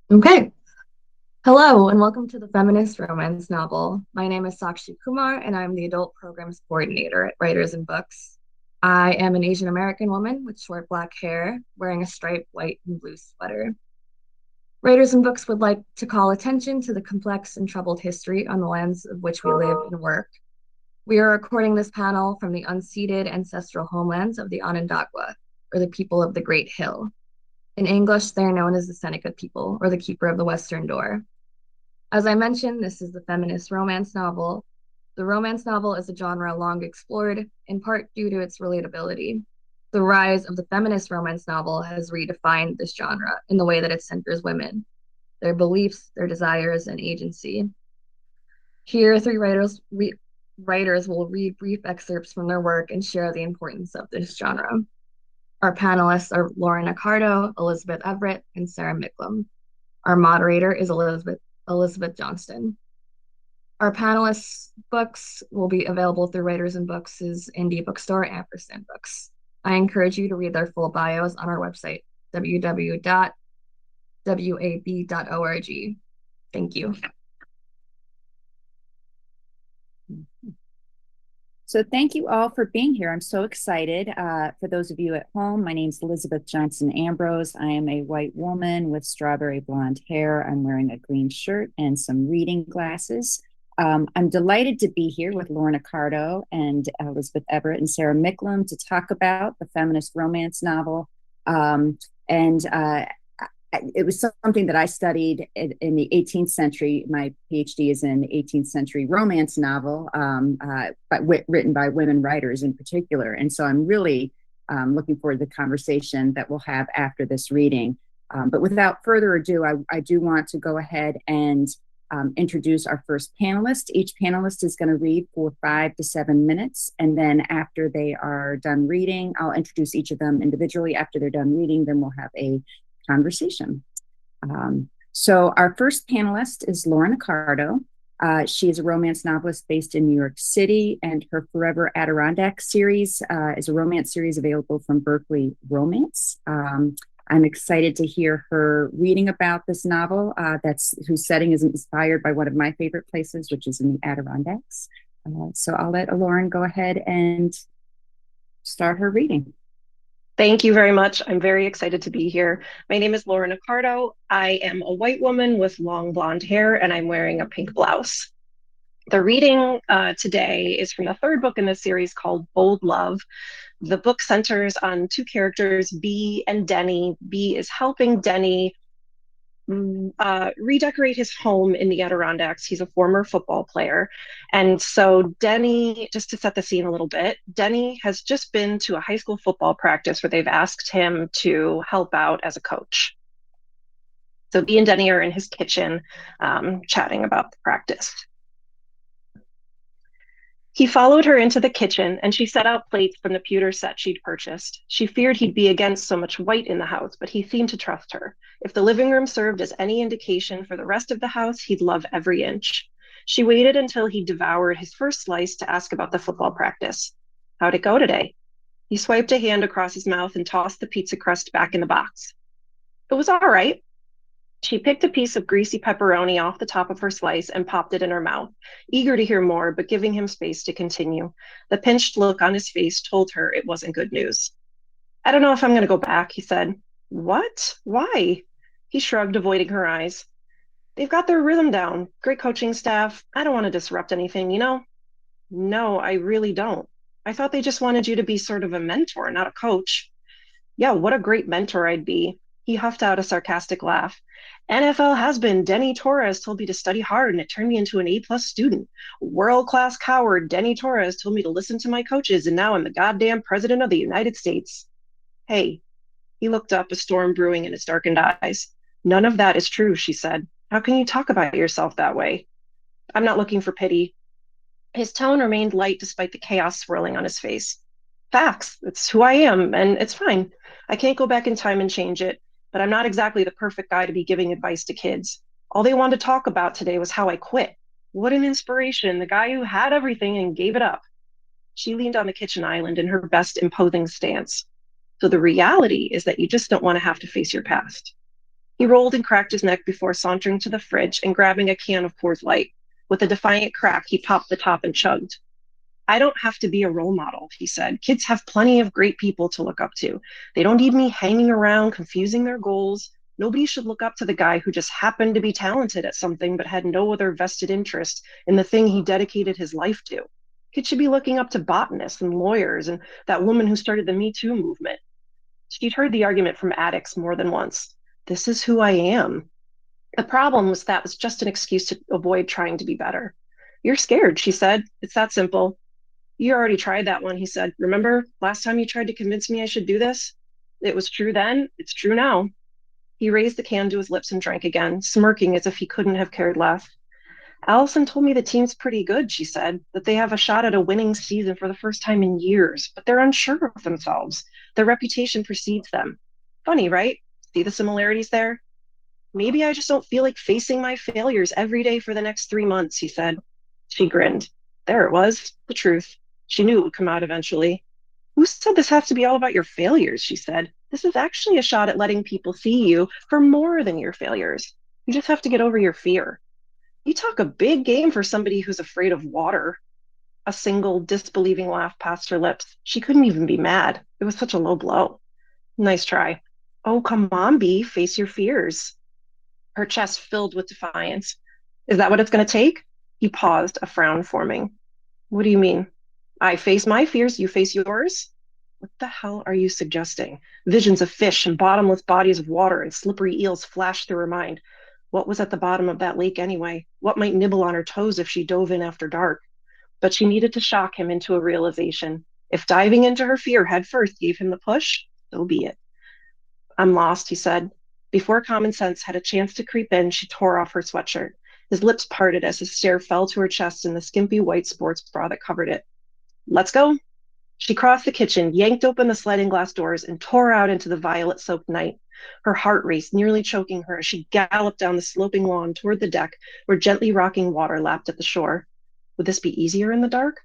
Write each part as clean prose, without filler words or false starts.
Okay. Hello, and welcome to the Feminist Romance Novel. My name is Sakshi Kumar, and I'm the Adult Programs Coordinator at Writers and Books. I am an Asian American woman with short black hair, wearing a striped white and blue sweater. Writers and Books would like to call attention to the complex and troubled history on the lands of which we live and work. We are recording this panel from the unceded ancestral homelands of the Onondaga, or the people of the Great Hill. In English, they are known as the Seneca people, or the Keeper of the Western Door. As I mentioned, this is the feminist romance novel. The romance novel is a genre long explored, in part due to its relatability. The rise of the feminist romance novel has redefined this genre in the way that it centers women, their beliefs, their desires, and agency. Here, writers will read brief excerpts from their work and share the importance of this genre. Our panelists are Lauren Accardo, Elizabeth Everett, and Sarah Micklem. Our moderator is Elizabeth Johnston. Our panelists' books will be available through Writers and Books' indie bookstore, Ampersand Books. I encourage you to read their full bios on our website, www.wab.org. Thank you. So thank you all for being here. I'm so excited. For those of you at home, my name is Elizabeth Johnston Ambrose. I am a white woman with strawberry blonde hair. I'm wearing a green shirt and some reading glasses. I'm delighted to be here with Lauren Accardo and Elizabeth Everett and Sarah Micklem to talk about the feminist romance novel. And it was something that I studied in the 18th century. My PhD is in the 18th century romance novel, written by women writers in particular. And so I'm really looking forward to the conversation that we'll have after this reading. But without further ado, I do want to go ahead and introduce our first panelist. Each panelist is going to read for 5 to 7 minutes. And then after they are done reading, I'll introduce each of them individually. After they're done reading, then we'll have a conversation. So our first panelist is Lauren Accardo. She is a romance novelist based in New York City, and her Forever Adirondack series is a romance series available from Berkeley Romance. I'm excited to hear her reading about this novel whose setting is inspired by one of my favorite places, which is in the Adirondacks. So I'll let Lauren go ahead and start her reading. Thank you very much. I'm very excited to be here. My name is Lauren Accardo. I am a white woman with long blonde hair, and I'm wearing a pink blouse. The reading today is from the third book in the series called Bold Love. The book centers on two characters, Bee and Denny. Bee is helping Denny redecorate his home in the Adirondacks. He's a former football player. And so Denny, just to set the scene a little bit, Denny has just been to a high school football practice where they've asked him to help out as a coach. So Bee and Denny are in his kitchen chatting about the practice. He followed her into the kitchen, and she set out plates from the pewter set she'd purchased. She feared he'd be against so much white in the house, but he seemed to trust her. If the living room served as any indication for the rest of the house, he'd love every inch. She waited until he devoured his first slice to ask about the football practice. How'd it go today? He swiped a hand across his mouth and tossed the pizza crust back in the box. It was all right. She picked a piece of greasy pepperoni off the top of her slice and popped it in her mouth, eager to hear more, but giving him space to continue. The pinched look on his face told her it wasn't good news. I don't know if I'm going to go back, he said. What? Why? He shrugged, avoiding her eyes. They've got their rhythm down. Great coaching staff. I don't want to disrupt anything, you know? No, I really don't. I thought they just wanted you to be sort of a mentor, not a coach. Yeah, what a great mentor I'd be. He huffed out a sarcastic laugh. NFL has-been Denny Torres told me to study hard, and it turned me into an A-plus student. World-class coward Denny Torres told me to listen to my coaches, and now I'm the goddamn president of the United States. Hey, he looked up, a storm brewing in his darkened eyes. None of that is true, she said. How can you talk about yourself that way? I'm not looking for pity. His tone remained light despite the chaos swirling on his face. Facts. It's who I am, and it's fine. I can't go back in time and change it, but I'm not exactly the perfect guy to be giving advice to kids. All they wanted to talk about today was how I quit. What an inspiration, the guy who had everything and gave it up. She leaned on the kitchen island in her best imposing stance. So the reality is that you just don't want to have to face your past. He rolled and cracked his neck before sauntering to the fridge and grabbing a can of Coors Light. With a defiant crack, he popped the top and chugged. I don't have to be a role model, he said. Kids have plenty of great people to look up to. They don't need me hanging around, confusing their goals. Nobody should look up to the guy who just happened to be talented at something but had no other vested interest in the thing he dedicated his life to. Kids should be looking up to botanists and lawyers and that woman who started the Me Too movement. She'd heard the argument from addicts more than once. This is who I am. The problem was that was just an excuse to avoid trying to be better. You're scared, she said. It's that simple. You already tried that one, he said. Remember last time you tried to convince me I should do this? It was true then. It's true now. He raised the can to his lips and drank again, smirking as if he couldn't have cared less. Allison told me the team's pretty good, she said, that they have a shot at a winning season for the first time in years, but they're unsure of themselves. Their reputation precedes them. Funny, right? See the similarities there? Maybe I just don't feel like facing my failures every day for the next 3 months, he said. She grinned. There it was, the truth. She knew it would come out eventually. Who said this has to be all about your failures? She said. This is actually a shot at letting people see you for more than your failures. You just have to get over your fear. You talk a big game for somebody who's afraid of water. A single disbelieving laugh passed her lips. She couldn't even be mad. It was such a low blow. Nice try. Oh, come on, Bee, face your fears. Her chest filled with defiance. Is that what it's going to take? He paused, a frown forming. What do you mean? I face my fears, you face yours? What the hell are you suggesting? Visions of fish and bottomless bodies of water and slippery eels flashed through her mind. What was at the bottom of that lake anyway? What might nibble on her toes if she dove in after dark? But she needed to shock him into a realization. If diving into her fear headfirst gave him the push, so be it. I'm lost, he said. Before common sense had a chance to creep in, she tore off her sweatshirt. His lips parted as his stare fell to her chest and the skimpy white sports bra that covered it. Let's go. She crossed the kitchen, yanked open the sliding glass doors, and tore out into the violet-soaked night. Her heart raced, nearly choking her as she galloped down the sloping lawn toward the deck where gently rocking water lapped at the shore. Would this be easier in the dark?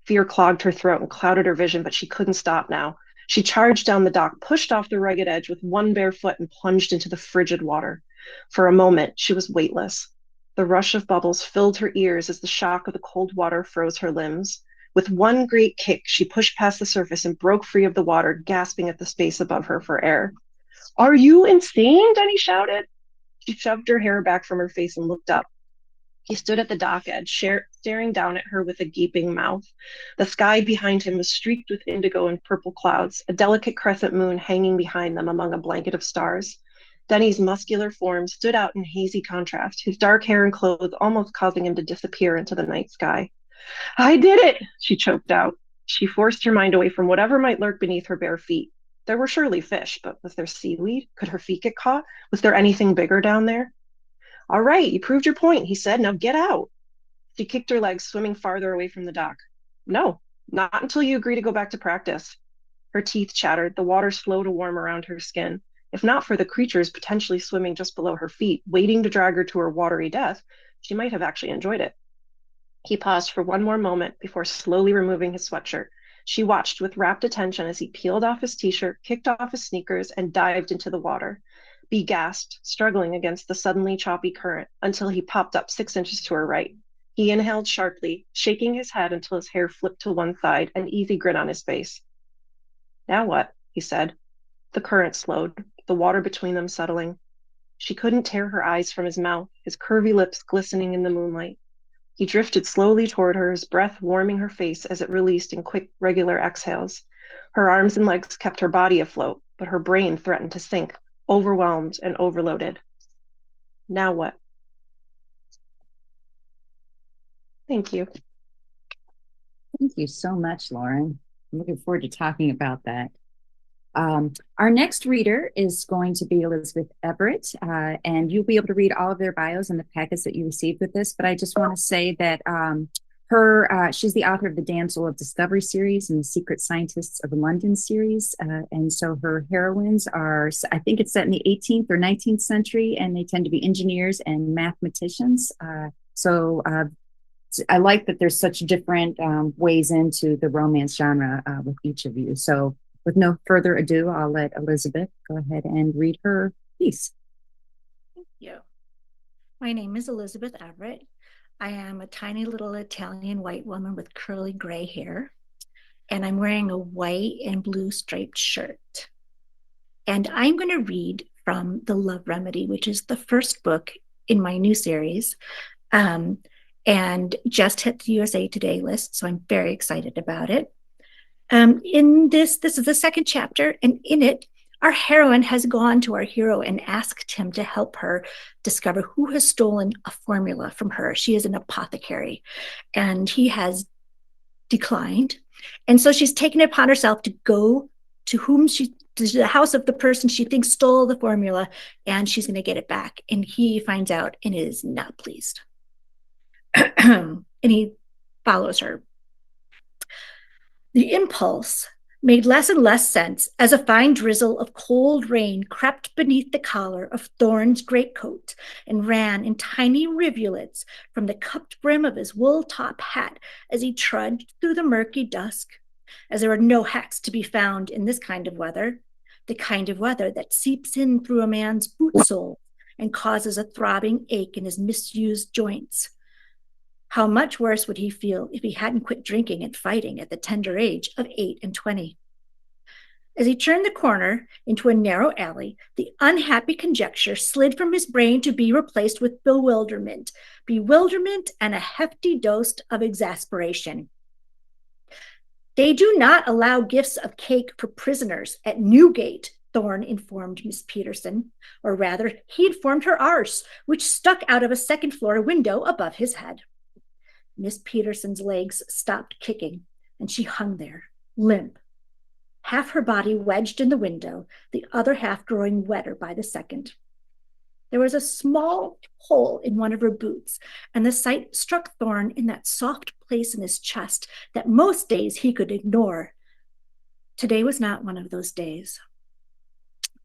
Fear clogged her throat and clouded her vision, but she couldn't stop now. She charged down the dock, pushed off the rugged edge with one bare foot, and plunged into the frigid water. For a moment, she was weightless. The rush of bubbles filled her ears as the shock of the cold water froze her limbs. With one great kick, she pushed past the surface and broke free of the water, gasping at the space above her for air. Are you insane? Denny shouted. She shoved her hair back from her face and looked up. He stood at the dock edge, staring down at her with a gaping mouth. The sky behind him was streaked with indigo and purple clouds, a delicate crescent moon hanging behind them among a blanket of stars. Denny's muscular form stood out in hazy contrast, his dark hair and clothes almost causing him to disappear into the night sky. I did it, she choked out. She forced her mind away from whatever might lurk beneath her bare feet. There were surely fish, but was there seaweed? Could her feet get caught? Was there anything bigger down there? All right, you proved your point, he said. Now get out. She kicked her legs, swimming farther away from the dock. No, not until you agree to go back to practice. Her teeth chattered, the water slow to warm around her skin. If not for the creatures potentially swimming just below her feet, waiting to drag her to her watery death, she might have actually enjoyed it. He paused for one more moment before slowly removing his sweatshirt. She watched with rapt attention as he peeled off his t-shirt, kicked off his sneakers, and dived into the water. Bee gasped, struggling against the suddenly choppy current, until he popped up 6 inches to her right. He inhaled sharply, shaking his head until his hair flipped to one side, an easy grin on his face. Now what? He said. The current slowed, the water between them settling. She couldn't tear her eyes from his mouth, his curvy lips glistening in the moonlight. He drifted slowly toward her, his breath warming her face as it released in quick, regular exhales. Her arms and legs kept her body afloat, but her brain threatened to sink, overwhelmed and overloaded. Now what? Thank you. Thank you so much, Lauren. I'm looking forward to talking about that. Our next reader is going to be Elizabeth Everett, and you'll be able to read all of their bios in the packets that you received with this, but I just want to say that she's the author of the Damsel of Discovery series and the Secret Scientists of London series, and so her heroines are, I think it's set in the 18th or 19th century, and they tend to be engineers and mathematicians. I like that there's such different ways into the romance genre with each of you. So with no further ado, I'll let Elizabeth go ahead and read her piece. you. My name is Elizabeth Everett. I am a tiny little Italian white woman with curly gray hair, and I'm wearing a white and blue striped shirt. And I'm going to read from The Love Remedy, which is the first book in my new series, and just hit the USA Today list, so I'm very excited about it. In this is the second chapter, and in it, our heroine has gone to our hero and asked him to help her discover who has stolen a formula from her. She is an apothecary, and he has declined. And so she's taken it upon herself to go to the house of the person she thinks stole the formula, and she's going to get it back. And he finds out and is not pleased. And he follows her. The impulse made less and less sense as a fine drizzle of cold rain crept beneath the collar of Thorne's greatcoat and ran in tiny rivulets from the cupped brim of his wool top hat as he trudged through the murky dusk. As there were no hats to be found in this kind of weather, the kind of weather that seeps in through a man's boot sole and causes a throbbing ache in his misused joints. How much worse would he feel if he hadn't quit drinking and fighting at the tender age of 28. As he turned the corner into a narrow alley, the unhappy conjecture slid from his brain to be replaced with bewilderment and a hefty dose of exasperation. They do not allow gifts of cake for prisoners at Newgate, Thorne informed Miss Peterson, or rather, he informed her arse, which stuck out of a second-floor window above his head. Miss Peterson's legs stopped kicking, and she hung there, limp, half her body wedged in the window, the other half growing wetter by the second. There was a small hole in one of her boots, and the sight struck Thorne in that soft place in his chest that most days he could ignore. Today was not one of those days.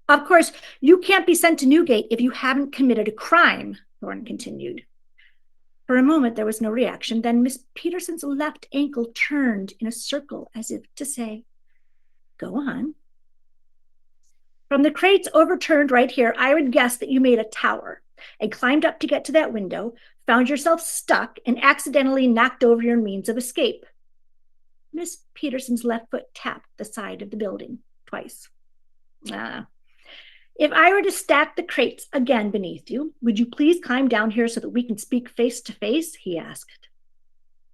Of course, you can't be sent to Newgate if you haven't committed a crime, Thorne continued. For a moment, there was no reaction. Then Miss Peterson's left ankle turned in a circle as if to say, go on. From the crates overturned right here, I would guess that you made a tower and climbed up to get to that window, found yourself stuck, and accidentally knocked over your means of escape. Miss Peterson's left foot tapped the side of the building twice. If I were to stack the crates again beneath you, would you please climb down here so that we can speak face to face? He asked.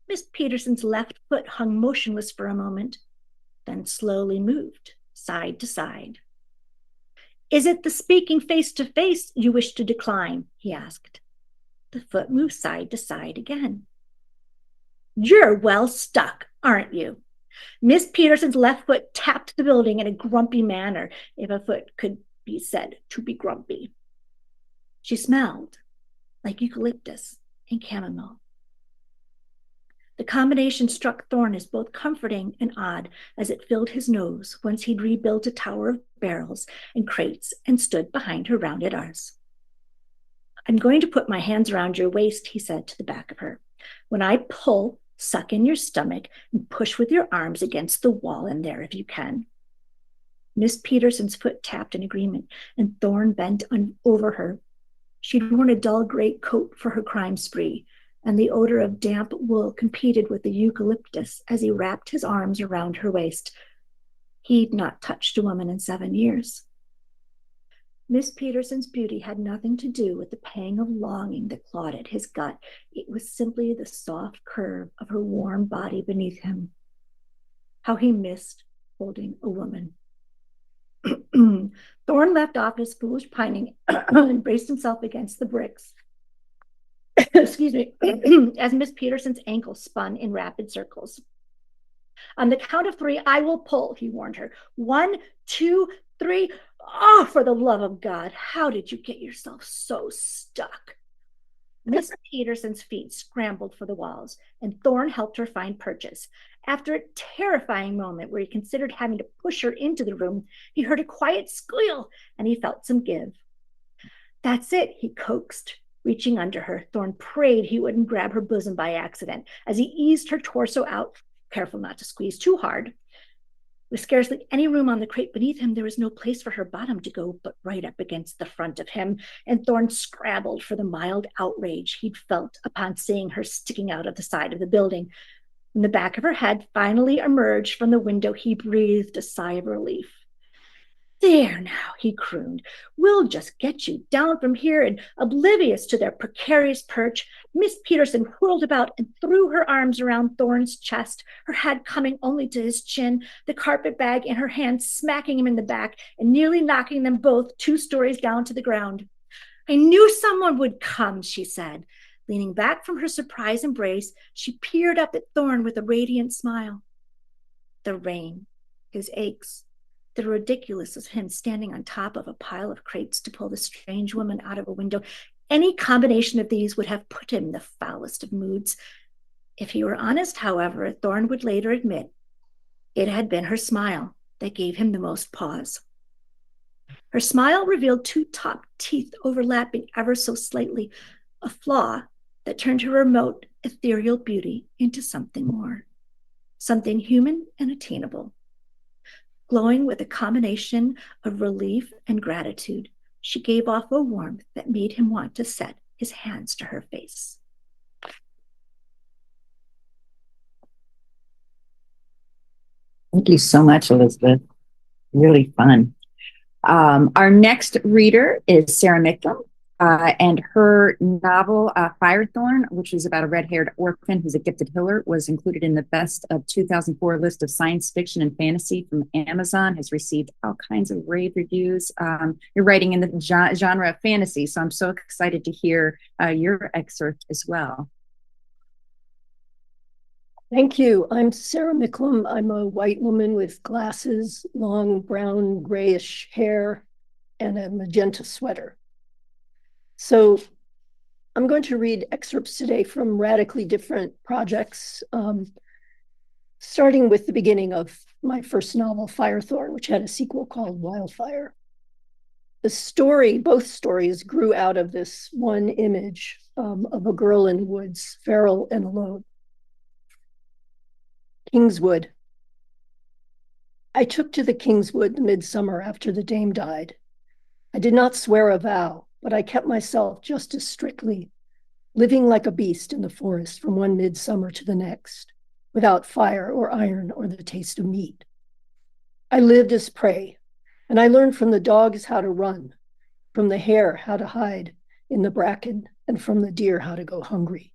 Miss Peterson's left foot hung motionless for a moment, then slowly moved side to side. Is it the speaking face to face you wish to decline? He asked. The foot moved side to side again. You're well stuck, aren't you? Miss Peterson's left foot tapped the building in a grumpy manner, if a foot could be said to be grumpy. She smelled like eucalyptus and chamomile. The combination struck Thorne as both comforting and odd as it filled his nose once he'd rebuilt a tower of barrels and crates and stood behind her rounded arse. I'm going to put my hands around your waist, he said to the back of her. When I pull, suck in your stomach and push with your arms against the wall in there if you can. Miss Peterson's foot tapped in agreement, and Thorne bent over her. She'd worn a dull gray coat for her crime spree, and the odor of damp wool competed with the eucalyptus as he wrapped his arms around her waist. He'd not touched a woman in 7 years. Miss Peterson's beauty had nothing to do with the pang of longing that clawed at his gut. It was simply the soft curve of her warm body beneath him. How he missed holding a woman. Thorne left off his foolish pining and braced himself against the bricks. Excuse me, as Miss Peterson's ankle spun in rapid circles. On the count of 3, I will pull, he warned her. 1, 2, 3. Oh, for the love of God, how did you get yourself so stuck? Miss Peterson's feet scrambled for the walls, and Thorne helped her find purchase. After a terrifying moment where he considered having to push her into the room, he heard a quiet squeal, and he felt some give. That's it, he coaxed. Reaching under her, Thorne prayed he wouldn't grab her bosom by accident as he eased her torso out, careful not to squeeze too hard. With scarcely any room on the crate beneath him, there was no place for her bottom to go but right up against the front of him, and Thorne scrabbled for the mild outrage he'd felt upon seeing her sticking out of the side of the building. When the back of her head finally emerged from the window, he breathed a sigh of relief. There now, he crooned. We'll just get you down from here. And oblivious to their precarious perch, Miss Peterson whirled about and threw her arms around Thorne's chest, her head coming only to his chin, the carpet bag in her hand smacking him in the back and nearly knocking them both 2 stories down to the ground. I knew someone would come, she said. Leaning back from her surprise embrace, she peered up at Thorne with a radiant smile. The rain, his aches, the ridiculous of him standing on top of a pile of crates to pull the strange woman out of a window. Any combination of these would have put him in the foulest of moods. If he were honest, however, Thorne would later admit, it had been her smile that gave him the most pause. Her smile revealed 2 top teeth overlapping ever so slightly, a flaw that turned her remote, ethereal beauty into something more, something human and attainable. Glowing with a combination of relief and gratitude, she gave off a warmth that made him want to set his hands to her face. Thank you so much, Elizabeth. Really fun. Our next reader is Sarah Micklem, and her novel, Firethorn, which is about a red-haired orphan who's a gifted healer, was included in the best of 2004 list of science fiction and fantasy from Amazon, has received all kinds of rave reviews. You're writing in the genre of fantasy, so I'm so excited to hear your excerpt as well. Thank you. I'm Sarah Micklem. I'm a white woman with glasses, long brown grayish hair, and a magenta sweater. So I'm going to read excerpts today from radically different projects, starting with the beginning of my first novel, Firethorn, which had a sequel called Wildfire. The story, both stories, grew out of this one image of a girl in the woods, feral and alone. Kingswood. I took to the Kingswood the midsummer after the dame died. I did not swear a vow, but I kept myself just as strictly, living like a beast in the forest from one midsummer to the next, without fire or iron or the taste of meat. I lived as prey, and I learned from the dogs how to run, from the hare how to hide in the bracken, and from the deer how to go hungry.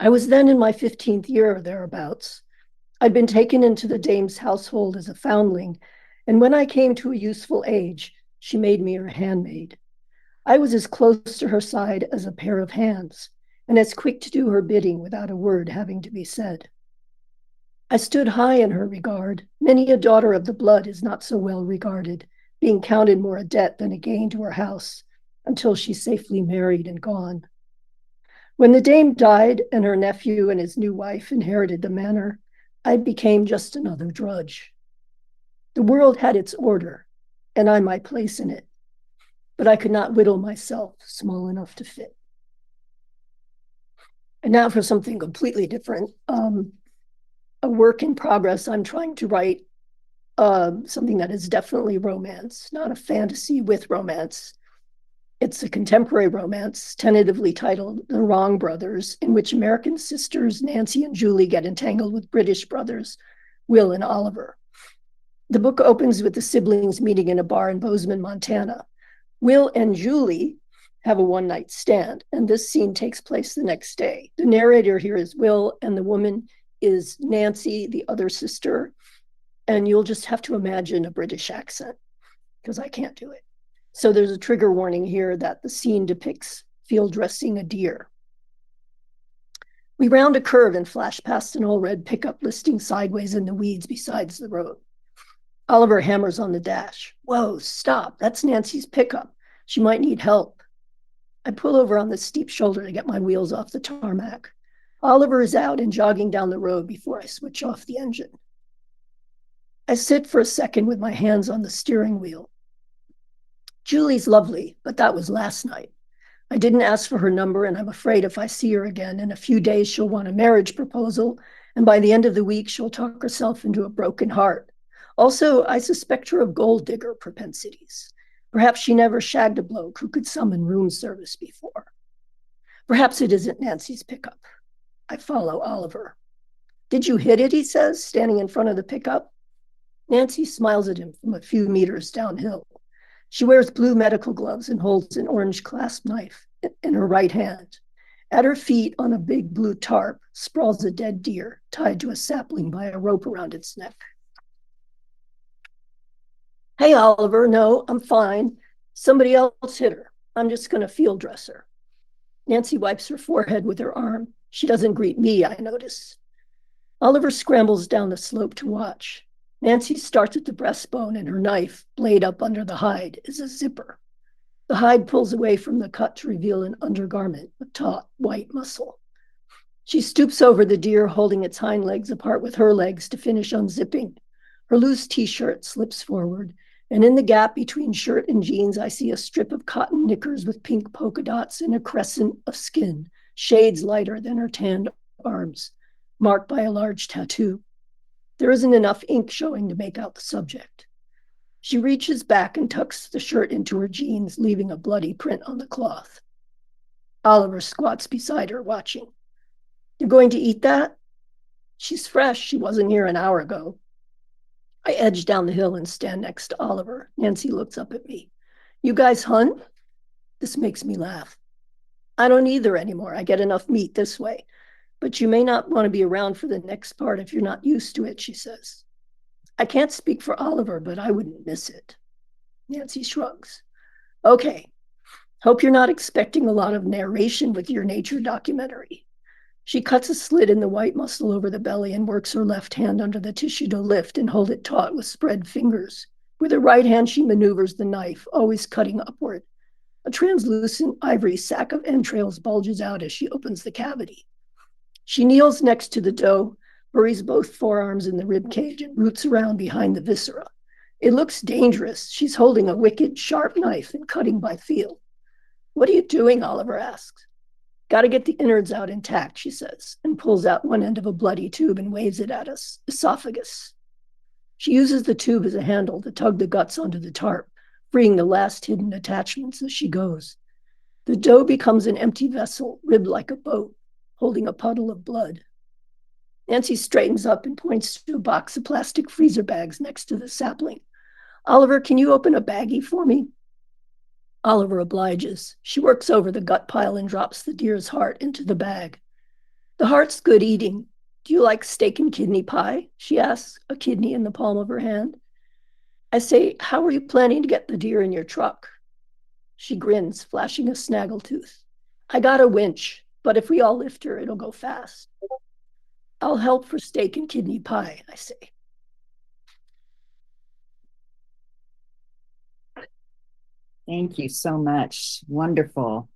I was then in my 15th year or thereabouts. I'd been taken into the dame's household as a foundling, and when I came to a useful age, she made me her handmaid. I was as close to her side as a pair of hands, and as quick to do her bidding without a word having to be said. I stood high in her regard. Many a daughter of the blood is not so well regarded, being counted more a debt than a gain to her house, until she's safely married and gone. When the dame died and her nephew and his new wife inherited the manor, I became just another drudge. The world had its order, and I my place in it, but I could not whittle myself small enough to fit. And now for something completely different, a work in progress. I'm trying to write something that is definitely romance, not a fantasy with romance. It's a contemporary romance, tentatively titled The Wrong Brothers, in which American sisters Nancy and Julie get entangled with British brothers, Will and Oliver. The book opens with the siblings meeting in a bar in Bozeman, Montana. Will and Julie have a one-night stand, and this scene takes place the next day. The narrator here is Will, and the woman is Nancy, the other sister, and you'll just have to imagine a British accent, because I can't do it. So there's a trigger warning here that the scene depicts field dressing a deer. We round a curve and flash past an old red pickup listing sideways in the weeds besides the road. Oliver hammers on the dash. Whoa, stop, that's Nancy's pickup. She might need help. I pull over on the steep shoulder to get my wheels off the tarmac. Oliver is out and jogging down the road before I switch off the engine. I sit for a second with my hands on the steering wheel. Julie's lovely, but that was last night. I didn't ask for her number, and I'm afraid if I see her again in a few days, she'll want a marriage proposal, and by the end of the week, she'll talk herself into a broken heart, Also, I suspect her of gold digger propensities. Perhaps she never shagged a bloke who could summon room service before. Perhaps it isn't Nancy's pickup. I follow Oliver. Did you hit it, he says, standing in front of the pickup. Nancy smiles at him from a few meters downhill. She wears blue medical gloves and holds an orange clasp knife in her right hand. At her feet, on a big blue tarp, sprawls a dead deer tied to a sapling by a rope around its neck. Hey, Oliver, no, I'm fine. Somebody else hit her. I'm just going to field dress her. Nancy wipes her forehead with her arm. She doesn't greet me, I notice. Oliver scrambles down the slope to watch. Nancy starts at the breastbone, and her knife, blade up under the hide, is a zipper. The hide pulls away from the cut to reveal an undergarment of taut white muscle. She stoops over the deer, holding its hind legs apart with her legs to finish unzipping. Her loose t-shirt slips forward, and in the gap between shirt and jeans, I see a strip of cotton knickers with pink polka dots and a crescent of skin, shades lighter than her tanned arms, marked by a large tattoo. There isn't enough ink showing to make out the subject. She reaches back and tucks the shirt into her jeans, leaving a bloody print on the cloth. Oliver squats beside her, watching. You're going to eat that? She's fresh. She wasn't here an hour ago. I edge down the hill and stand next to Oliver. Nancy looks up at me. You guys hunt? This makes me laugh. I don't either anymore. I get enough meat this way. But you may not want to be around for the next part if you're not used to it, she says. I can't speak for Oliver, but I wouldn't miss it. Nancy shrugs. Okay. Hope you're not expecting a lot of narration with your nature documentary. She cuts a slit in the white muscle over the belly and works her left hand under the tissue to lift and hold it taut with spread fingers. With her right hand, she maneuvers the knife, always cutting upward. A translucent ivory sack of entrails bulges out as she opens the cavity. She kneels next to the doe, buries both forearms in the rib cage, and roots around behind the viscera. It looks dangerous. She's holding a wicked, sharp knife and cutting by feel. What are you doing? Oliver asks. Got to get the innards out intact, she says, and pulls out one end of a bloody tube and waves it at us. Esophagus. She uses the tube as a handle to tug the guts onto the tarp, freeing the last hidden attachments as she goes. The doe becomes an empty vessel, ribbed like a boat, holding a puddle of blood. Nancy straightens up and points to a box of plastic freezer bags next to the sapling. Oliver, can you open a baggie for me? Oliver obliges. She works over the gut pile and drops the deer's heart into the bag. The heart's good eating. Do you like steak and kidney pie? She asks, a kidney in the palm of her hand. I say, how are you planning to get the deer in your truck? She grins, flashing a snaggletooth. I got a winch, but if we all lift her, it'll go fast. I'll help for steak and kidney pie, I say. Thank you so much. Wonderful.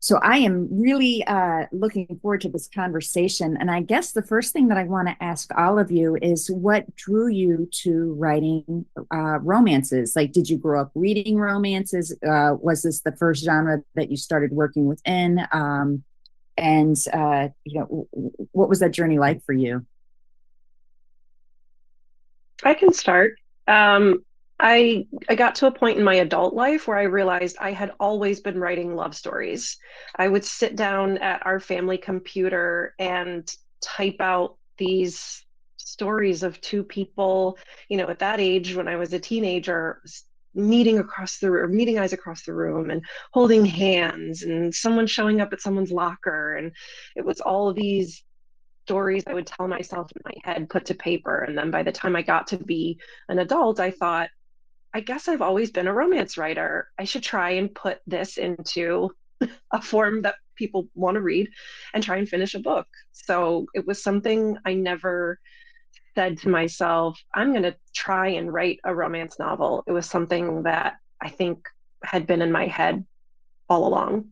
So I am really looking forward to this conversation. And I guess the first thing that I want to ask all of you is what drew you to writing romances? Like, did you grow up reading romances? Was this the first genre that you started working within? What was that journey like for you? I can start. I got to a point in my adult life where I realized I had always been writing love stories. I would sit down at our family computer and type out these stories of two people, at that age when I was a teenager, meeting eyes across the room and holding hands and someone showing up at someone's locker. And it was all of these stories I would tell myself in my head, put to paper. And then by the time I got to be an adult, I thought, I guess I've always been a romance writer. I should try and put this into a form that people want to read and try and finish a book. So it was something I never said to myself, I'm going to try and write a romance novel. It was something that I think had been in my head all along.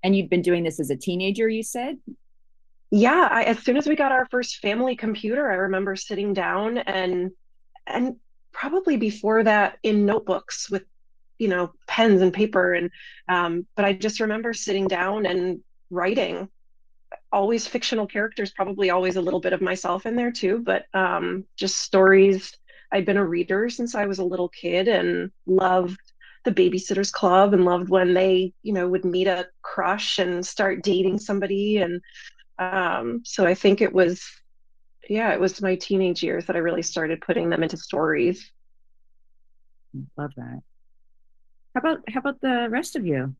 And you'd been doing this as a teenager, you said? Yeah, as soon as we got our first family computer, I remember sitting down and probably before that in notebooks with pens and paper, and but I just remember sitting down and writing always fictional characters, probably always a little bit of myself in there too, but just stories. I'd been a reader since I was a little kid and loved the Babysitters Club and loved when they, would meet a crush and start dating somebody. And so I think it was, yeah, it was my teenage years that I really started putting them into stories. Love that. How about the rest of you?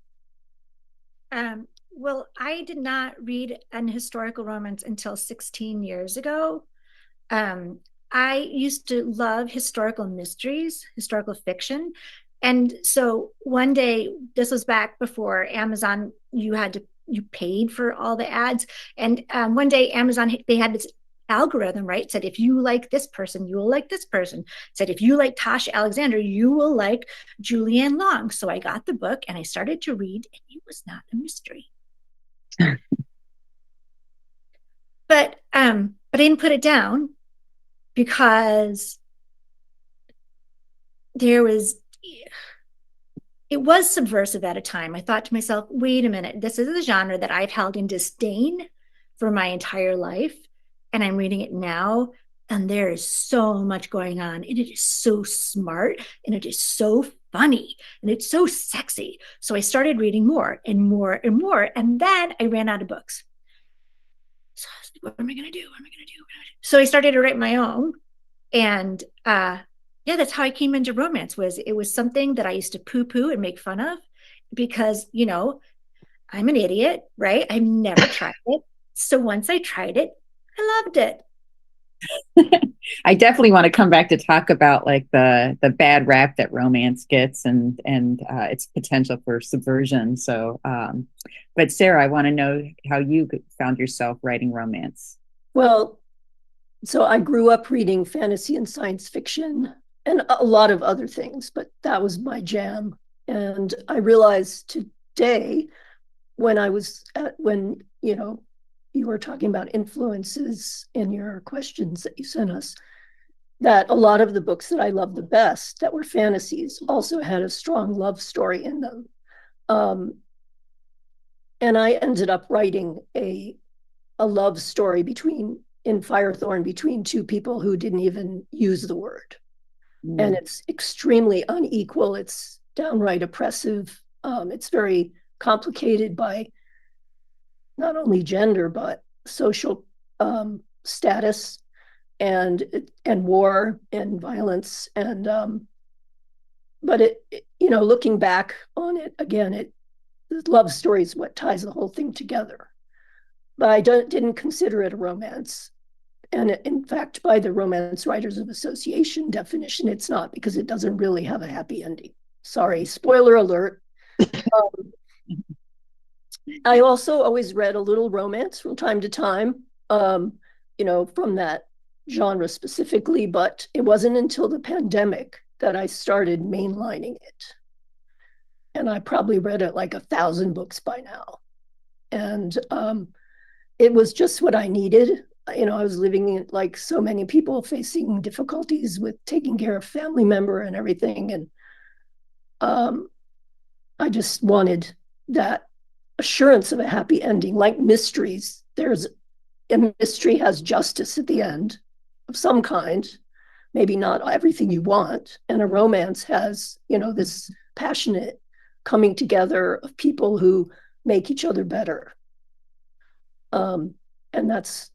Well, I did not read an historical romance until 16 years ago. I used to love historical mysteries, historical fiction. And so one day, this was back before Amazon, you paid for all the ads. And one day, Amazon, they had this algorithm, right? Said, if you like this person, you will like this person. Said, if you like Tasha Alexander, you will like Julianne Long. So I got the book and I started to read, and it was not a mystery. But I didn't put it down because it was subversive at a time. I thought to myself, wait a minute, this is a genre that I've held in disdain for my entire life. And I'm reading it now. And there is so much going on. And it is so smart. And it is so funny. And it's so sexy. So I started reading more and more and more. And then I ran out of books. So I was like, what am I going to do? What am I going to do? So I started to write my own. And yeah, that's how I came into romance. It was something that I used to poo-poo and make fun of because, I'm an idiot, right? I've never tried it. So once I tried it, I loved it. I definitely want to come back to talk about like the bad rap that romance gets and its potential for subversion. So, but Sarah, I want to know how you found yourself writing romance. Well, so I grew up reading fantasy and science fiction and a lot of other things, but that was my jam. And I realized today when you were talking about influences in your questions that you sent us, that a lot of the books that I loved the best that were fantasies also had a strong love story in them. And I ended up writing a love story in Firethorn between two people who didn't even use the word. And it's extremely unequal. It's downright oppressive. It's very complicated by not only gender, but social status and war and violence. And but looking back on it again, love story is what ties the whole thing together. But I didn't consider it a romance. And in fact, by the Romance Writers Association definition, it's not, because it doesn't really have a happy ending. Sorry, spoiler alert. I also always read a little romance from time to time, from that genre specifically, but it wasn't until the pandemic that I started mainlining it. And I probably read it like 1,000 books by now. And it was just what I needed. I was living like so many people, facing difficulties with taking care of family member and everything. And I just wanted that assurance of a happy ending. Like mysteries, there's a mystery has justice at the end of some kind, maybe not everything you want. And a romance has, this passionate coming together of people who make each other better. And that's,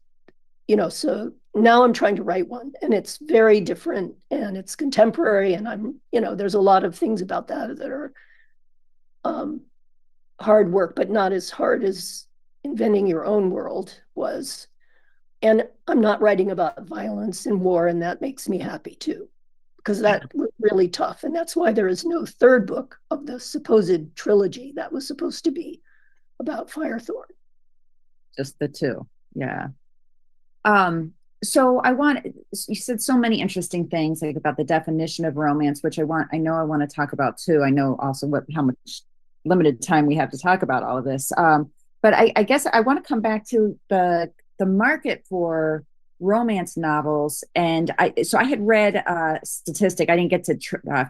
so now I'm trying to write one, and it's very different and it's contemporary. And there's a lot of things about that are hard work, but not as hard as inventing your own world was. And I'm not writing about violence and war, and that makes me happy too, because that was really tough. And that's why there is no third book of the supposed trilogy that was supposed to be about Firethorn. Just the two. Yeah. So you said so many interesting things like about the definition of romance, which I want to talk about too. I know also how much limited time we have to talk about all of this. But I guess I want to come back to the market for romance novels. And I had read a statistic. I didn't get to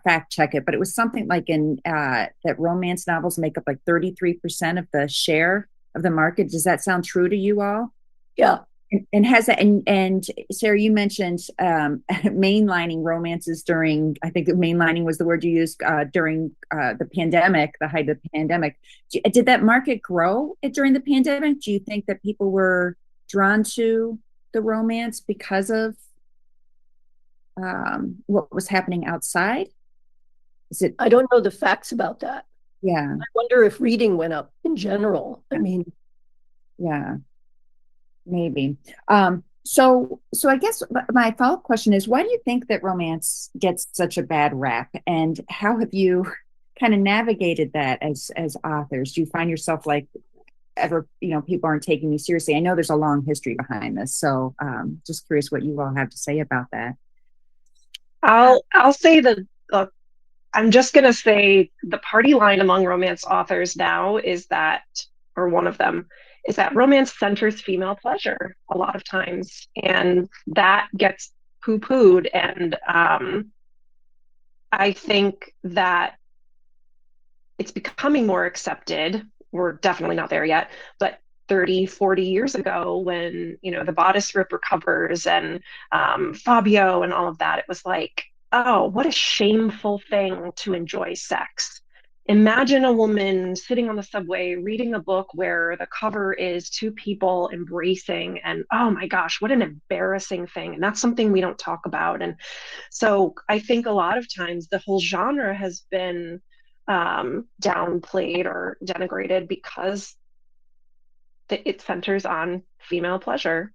fact check it, but it was something like that romance novels make up like 33% of the share of the market. Does that sound true to you all? Yeah. And has that, and Sarah, you mentioned mainlining romances during, I think mainlining was the word you used, during the pandemic, the height of the pandemic. Did that market grow during the pandemic? Do you think that people were drawn to the romance because of what was happening outside? Is it? I don't know the facts about that. Yeah. I wonder if reading went up in general. I mean, yeah, maybe. So I guess my follow-up question is, why do you think that romance gets such a bad rap, and how have you kind of navigated that as authors? Do you find yourself like ever, people aren't taking you seriously? I know there's a long history behind this, so just curious what you all have to say about that. I'll say that I'm just going to say the party line among romance authors now is that, or one of them, is that romance centers female pleasure a lot of times, and that gets poo-pooed. And I think that it's becoming more accepted. We're definitely not there yet, but 30, 40 years ago, when the bodice ripper covers and Fabio and all of that, it was like, oh, what a shameful thing to enjoy sex. Imagine a woman sitting on the subway reading a book where the cover is two people embracing, and oh my gosh, what an embarrassing thing. And that's something we don't talk about. And so I think a lot of times the whole genre has been downplayed or denigrated because it centers on female pleasure.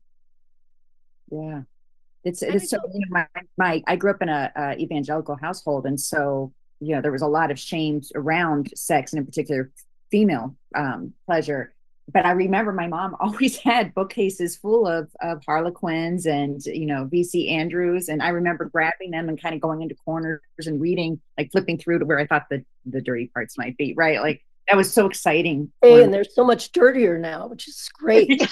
Yeah. It's so, my I grew up in a evangelical household, and so there was a lot of shame around sex, and in particular female pleasure. But I remember my mom always had bookcases full of Harlequins and V.C. Andrews, and I remember grabbing them and kind of going into corners and reading, like flipping through to where I thought the dirty parts might be. Right, like that was so exciting. Hey, and they're so much dirtier now, which is great.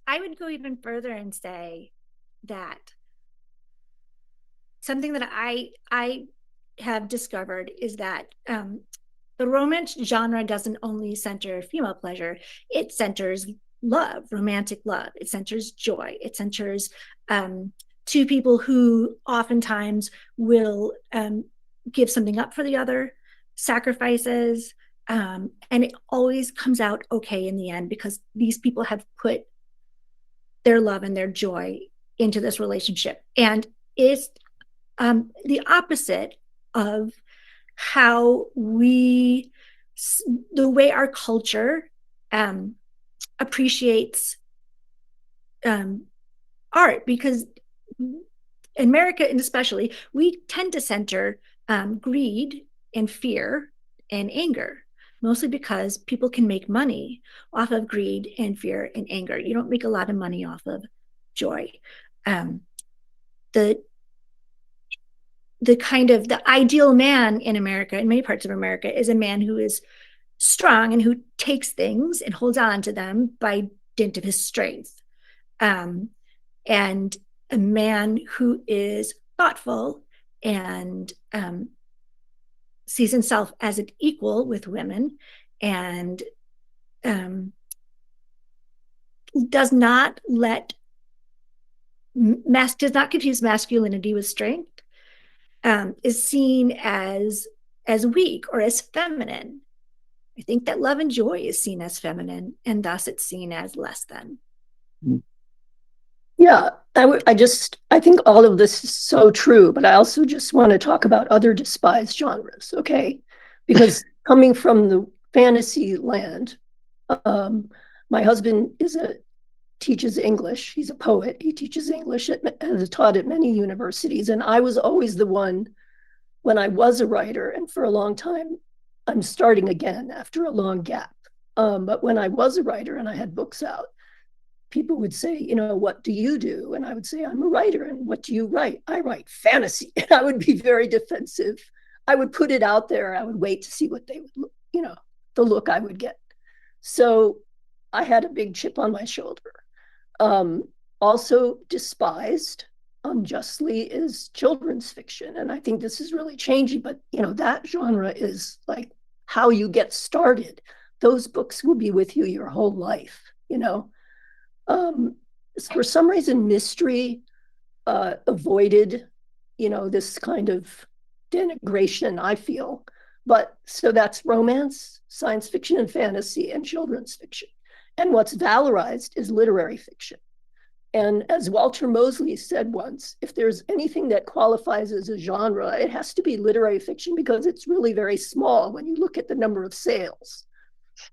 I would go even further and say that something that I have discovered is that the romance genre doesn't only center female pleasure; it centers love, romantic love. It centers joy. It centers two people who oftentimes will give something up for the other, sacrifices, and it always comes out okay in the end because these people have put their love and their joy into this relationship. And it's the opposite of how the way our culture appreciates art, because in America, and especially, we tend to center greed and fear and anger, mostly because people can make money off of greed and fear and anger. You don't make a lot of money off of joy. The kind of the ideal man in America, in many parts of America, is a man who is strong and who takes things and holds on to them by dint of his strength. And a man who is thoughtful and sees himself as an equal with women and does not confuse masculinity with strength, is seen as weak or as feminine. I think that love and joy is seen as feminine, and thus it's seen as less than. Yeah, I think all of this is so true, but I also just want to talk about other despised genres, okay? Because coming from the fantasy land, my husband teaches English. He's a poet. He teaches English, has taught at many universities. And I was always the one, when I was a writer, and for a long time, I'm starting again after a long gap. But when I was a writer and I had books out, people would say, what do you do? And I would say, I'm a writer. And what do you write? I write fantasy. And I would be very defensive. I would put it out there. I would wait to see what they would, the look I would get. So I had a big chip on my shoulder. Also despised unjustly is children's fiction. And I think this is really changing, but that genre is like how you get started, those books will be with you your whole life, you know. For some reason, mystery avoided, you know, this kind of denigration, I feel. But so that's romance, science fiction and fantasy, and children's fiction. And what's valorized is literary fiction. And as Walter Mosley said once, if there's anything that qualifies as a genre, it has to be literary fiction because it's really very small when you look at the number of sales.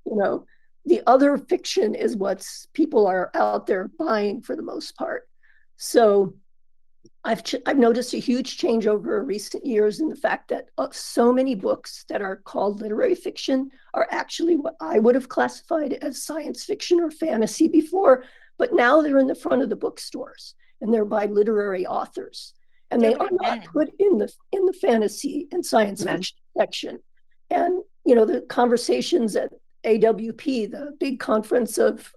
You know, the other fiction is what's people are out there buying for the most part. So I've noticed a huge change over recent years in the fact that so many books that are called literary fiction are actually what I would have classified as science fiction or fantasy before, but now they're in the front of the bookstores and they're by literary authors, and they are not put in the fantasy and science fiction section. And you know, the conversations at AWP, the big conference of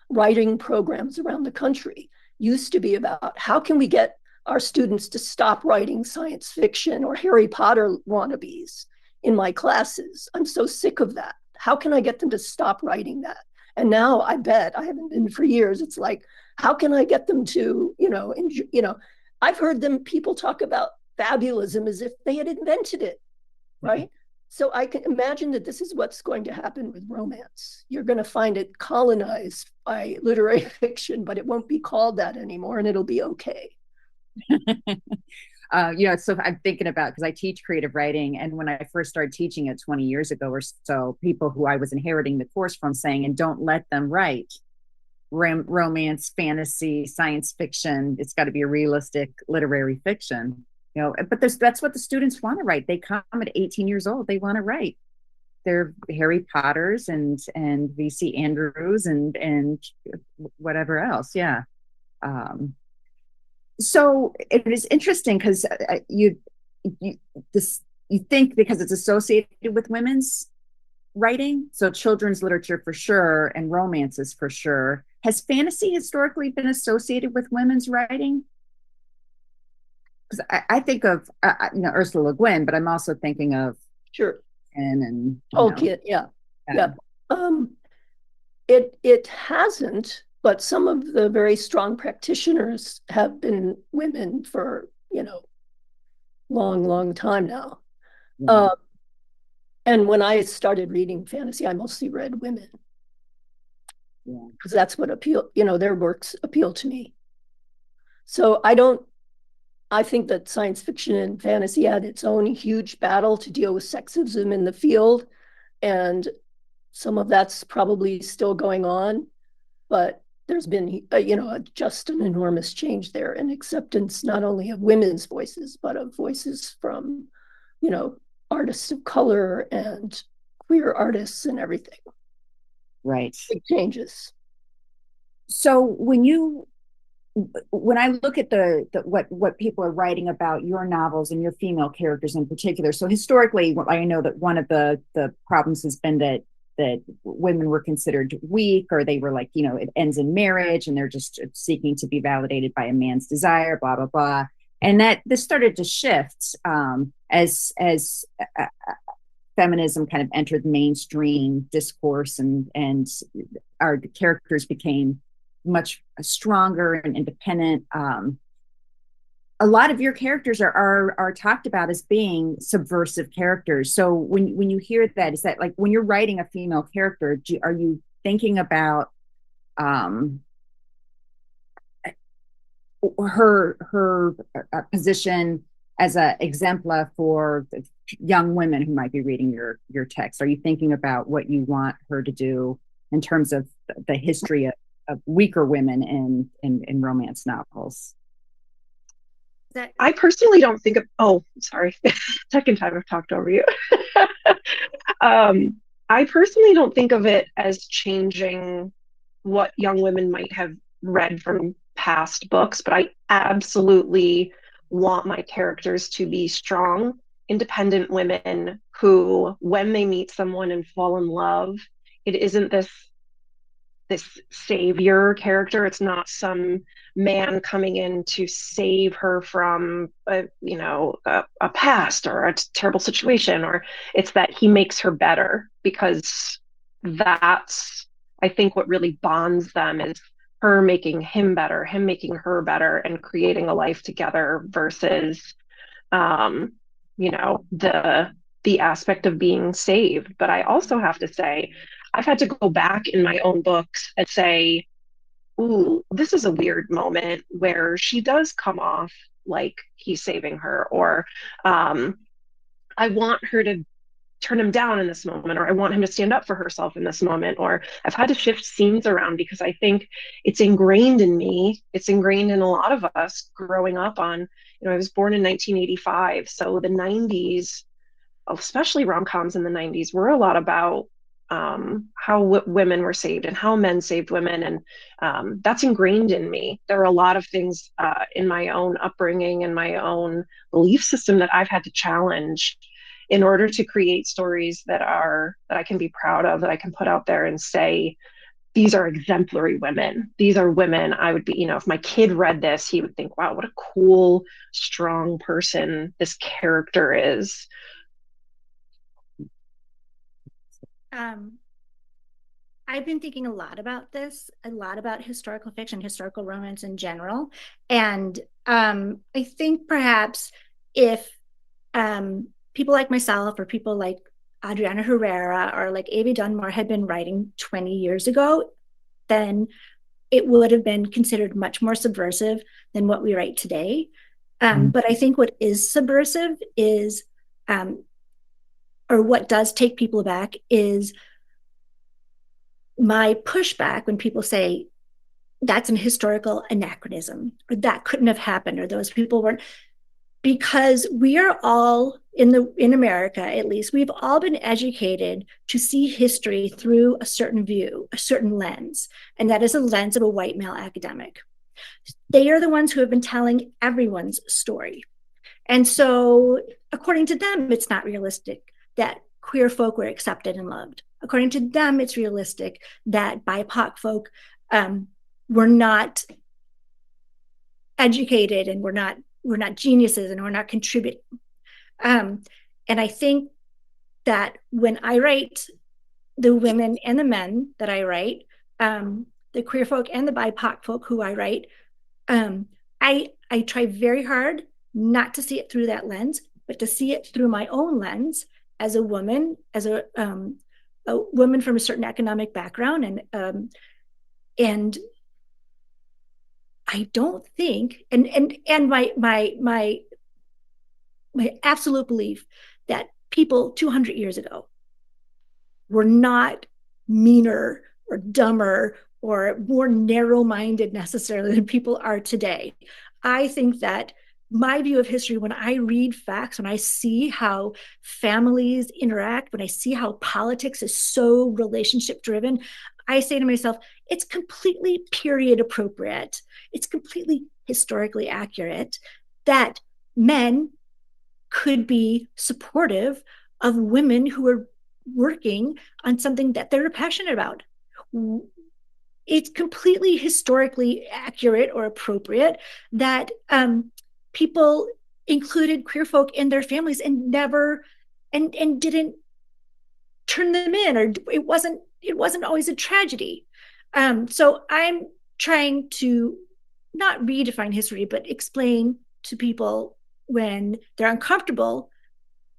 writing programs around the country, used to be about how can we get our students to stop writing science fiction or Harry Potter wannabes in my classes. I'm so sick of that. How can I get them to stop writing that? And now I bet, I haven't been for years, it's like, how can I get them to, I've heard people talk about fabulism as if they had invented it, right? So I can imagine that this is what's going to happen with romance. You're going to find it colonized by literary fiction, but it won't be called that anymore, and it'll be okay. So I'm thinking about, because I teach creative writing, and when I first started teaching it 20 years ago or so, people who I was inheriting the course from saying, and don't let them write romance, fantasy, science fiction. It's got to be a realistic literary fiction, but that's what the students want to write. They come at 18 years old, they want to write. They're Harry Potters and VC Andrews and whatever else. Yeah. So it is interesting because you think because it's associated with women's writing, so children's literature for sure and romances for sure. Has fantasy historically been associated with women's writing? Because I think of Ursula Le Guin, but I'm also thinking of sure and Tolkien, yeah. It hasn't, but some of the very strong practitioners have been women for long time now. Yeah. And when I started reading fantasy, I mostly read women. Yeah, because that's what their works appeal to me. So I think that science fiction and fantasy had its own huge battle to deal with sexism in the field, and some of that's probably still going on, but there's been just an enormous change there, and acceptance not only of women's voices but of voices from artists of color and queer artists and everything. Right. Big changes. So when I look at what people are writing about your novels and your female characters in particular, so historically, I know that one of the problems has been that women were considered weak, or they were like, it ends in marriage and they're just seeking to be validated by a man's desire, blah, blah, blah. And that this started to shift as feminism kind of entered mainstream discourse, and our characters became much stronger and independent. A lot of your characters are talked about as being subversive characters. So when you hear that, is that like when you're writing a female character, are you thinking about her position as an exemplar for young women who might be reading your text? Are you thinking about what you want her to do in terms of the history of weaker women in romance novels? I personally don't think of, sorry, second time I've talked over you. I personally don't think of it as changing what young women might have read from past books, but I absolutely want my characters to be strong, independent women who, when they meet someone and fall in love, it isn't this this savior character. It's not some man coming in to save her from a past or a terrible situation, or it's that he makes her better, because that's, I think, what really bonds them is her making him better, him making her better, and creating a life together versus um, the aspect of being saved. But I also have to say, I've had to go back in my own books and say, ooh, this is a weird moment where she does come off like he's saving her, or um, I want her to turn him down in this moment, or I want him to stand up for herself in this moment, or I've had to shift scenes around because I think it's ingrained in me. It's ingrained in a lot of us growing up on, I was born in 1985. So the 90s, especially rom-coms in the 90s, were a lot about how women were saved and how men saved women. And that's ingrained in me. There are a lot of things in my own upbringing and my own belief system that I've had to challenge in order to create stories that I can be proud of, that I can put out there and say, these are exemplary women. These are women I would be, if my kid read this, he would think, wow, what a cool, strong person this character is. I've been thinking a lot about this, a lot about historical fiction, historical romance in general. And I think perhaps if people like myself or people like Adriana Herrera or like Amy Dunmore had been writing 20 years ago, then it would have been considered much more subversive than what we write today. But I think what is subversive is, or what does take people back is my pushback when people say that's an historical anachronism, or that couldn't have happened, or those people weren't, because we are all in America, at least, we've all been educated to see history through a certain view, a certain lens, and that is a lens of a white male academic. They are the ones who have been telling everyone's story. And so, according to them, it's not realistic that queer folk were accepted and loved. According to them, it's realistic that BIPOC folk were not educated and we're not geniuses and we're not contributing. And I think that when I write, the women and the men that I write, the queer folk and the BIPOC folk who I write, I try very hard not to see it through that lens, but to see it through my own lens as a woman, as a woman from a certain economic background, and I don't think, and my absolute belief that people 200 years ago were not meaner or dumber or more narrow-minded necessarily than people are today. I think that my view of history, when I read facts, when I see how families interact, when I see how politics is so relationship driven, I say to myself, it's completely period appropriate. It's completely historically accurate that men could be supportive of women who are working on something that they're passionate about. It's completely historically accurate or appropriate that people included queer folk in their families and never and didn't turn them in, or it wasn't always a tragedy. So I'm trying to not redefine history, but explain to people when they're uncomfortable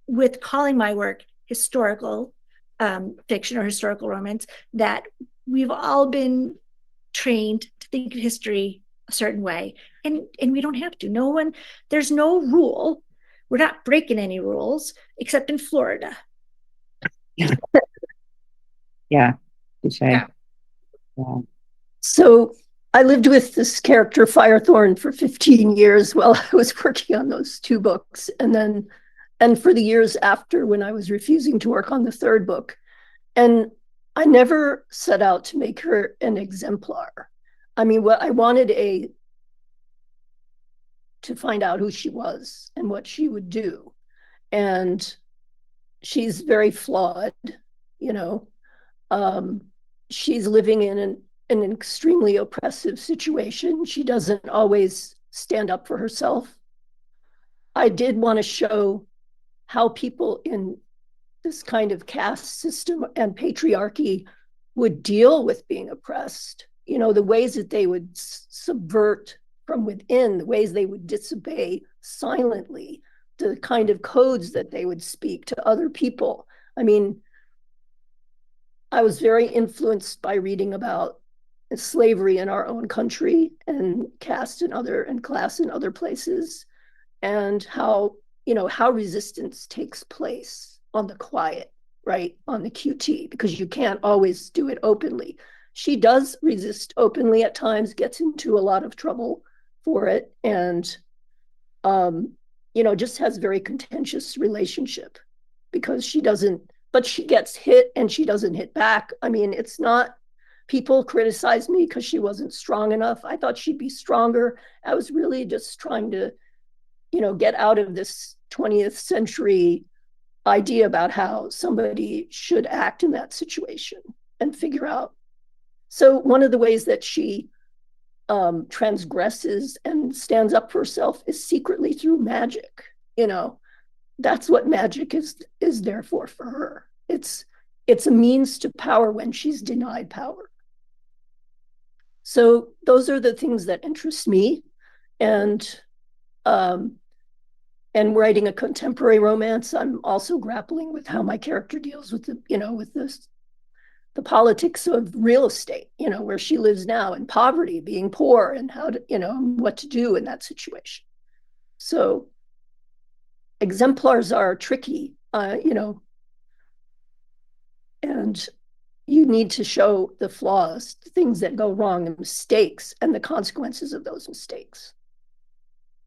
with calling my work historical fiction or historical romance, that we've all been trained to think of history a certain way, and we don't have to. There's no rule. We're not breaking any rules except in Florida. Yeah. Yeah. So I lived with this character Firethorn for 15 years while I was working on those two books, and for the years after, when I was refusing to work on the third book. And I never set out to make her an exemplar. I mean, what I wanted to find out who she was and what she would do. And she's very flawed, you know. She's living in an extremely oppressive situation. She doesn't always stand up for herself. I did want to show how people in this kind of caste system and patriarchy would deal with being oppressed. You know, the ways that they would subvert from within, the ways they would disobey silently, the kind of codes that they would speak to other people. I mean, I was very influenced by reading about slavery in our own country and caste and class in other places, and how, you know, how resistance takes place on the quiet, right? On the QT, because you can't always do it openly. She does resist openly at times, gets into a lot of trouble for it, and you know, just has very contentious relationship because she doesn't, but she gets hit and she doesn't hit back. I mean, it's not, people criticize me because she wasn't strong enough. I thought she'd be stronger. I was really just trying to, you know, get out of this 20th century idea about how somebody should act in that situation and figure out. So one of the ways that she transgresses and stands up for herself is secretly through magic. You know, that's what magic is there for her. It's a means to power when she's denied power. So those are the things that interest me, and writing a contemporary romance, I'm also grappling with how my character deals with the, you know, with this, the politics of real estate, you know, where she lives now, and poverty, being poor, and how to, you know, what to do in that situation. So exemplars are tricky, you know, and you need to show the flaws, the things that go wrong, and mistakes, and the consequences of those mistakes.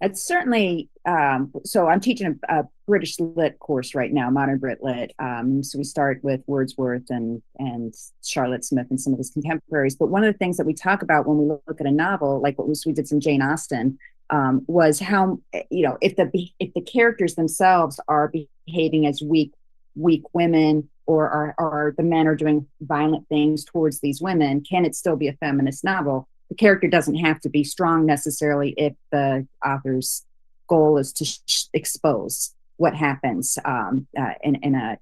It's certainly, so I'm teaching a British Lit course right now, modern Brit Lit. So we start with Wordsworth and Charlotte Smith and some of his contemporaries. But one of the things that we talk about when we look at a novel, like what we did in Jane Austen, was how, you know, if the characters themselves are behaving as weak women, or are the men are doing violent things towards these women, can it still be a feminist novel? The character doesn't have to be strong necessarily if the author's goal is to expose what happens in a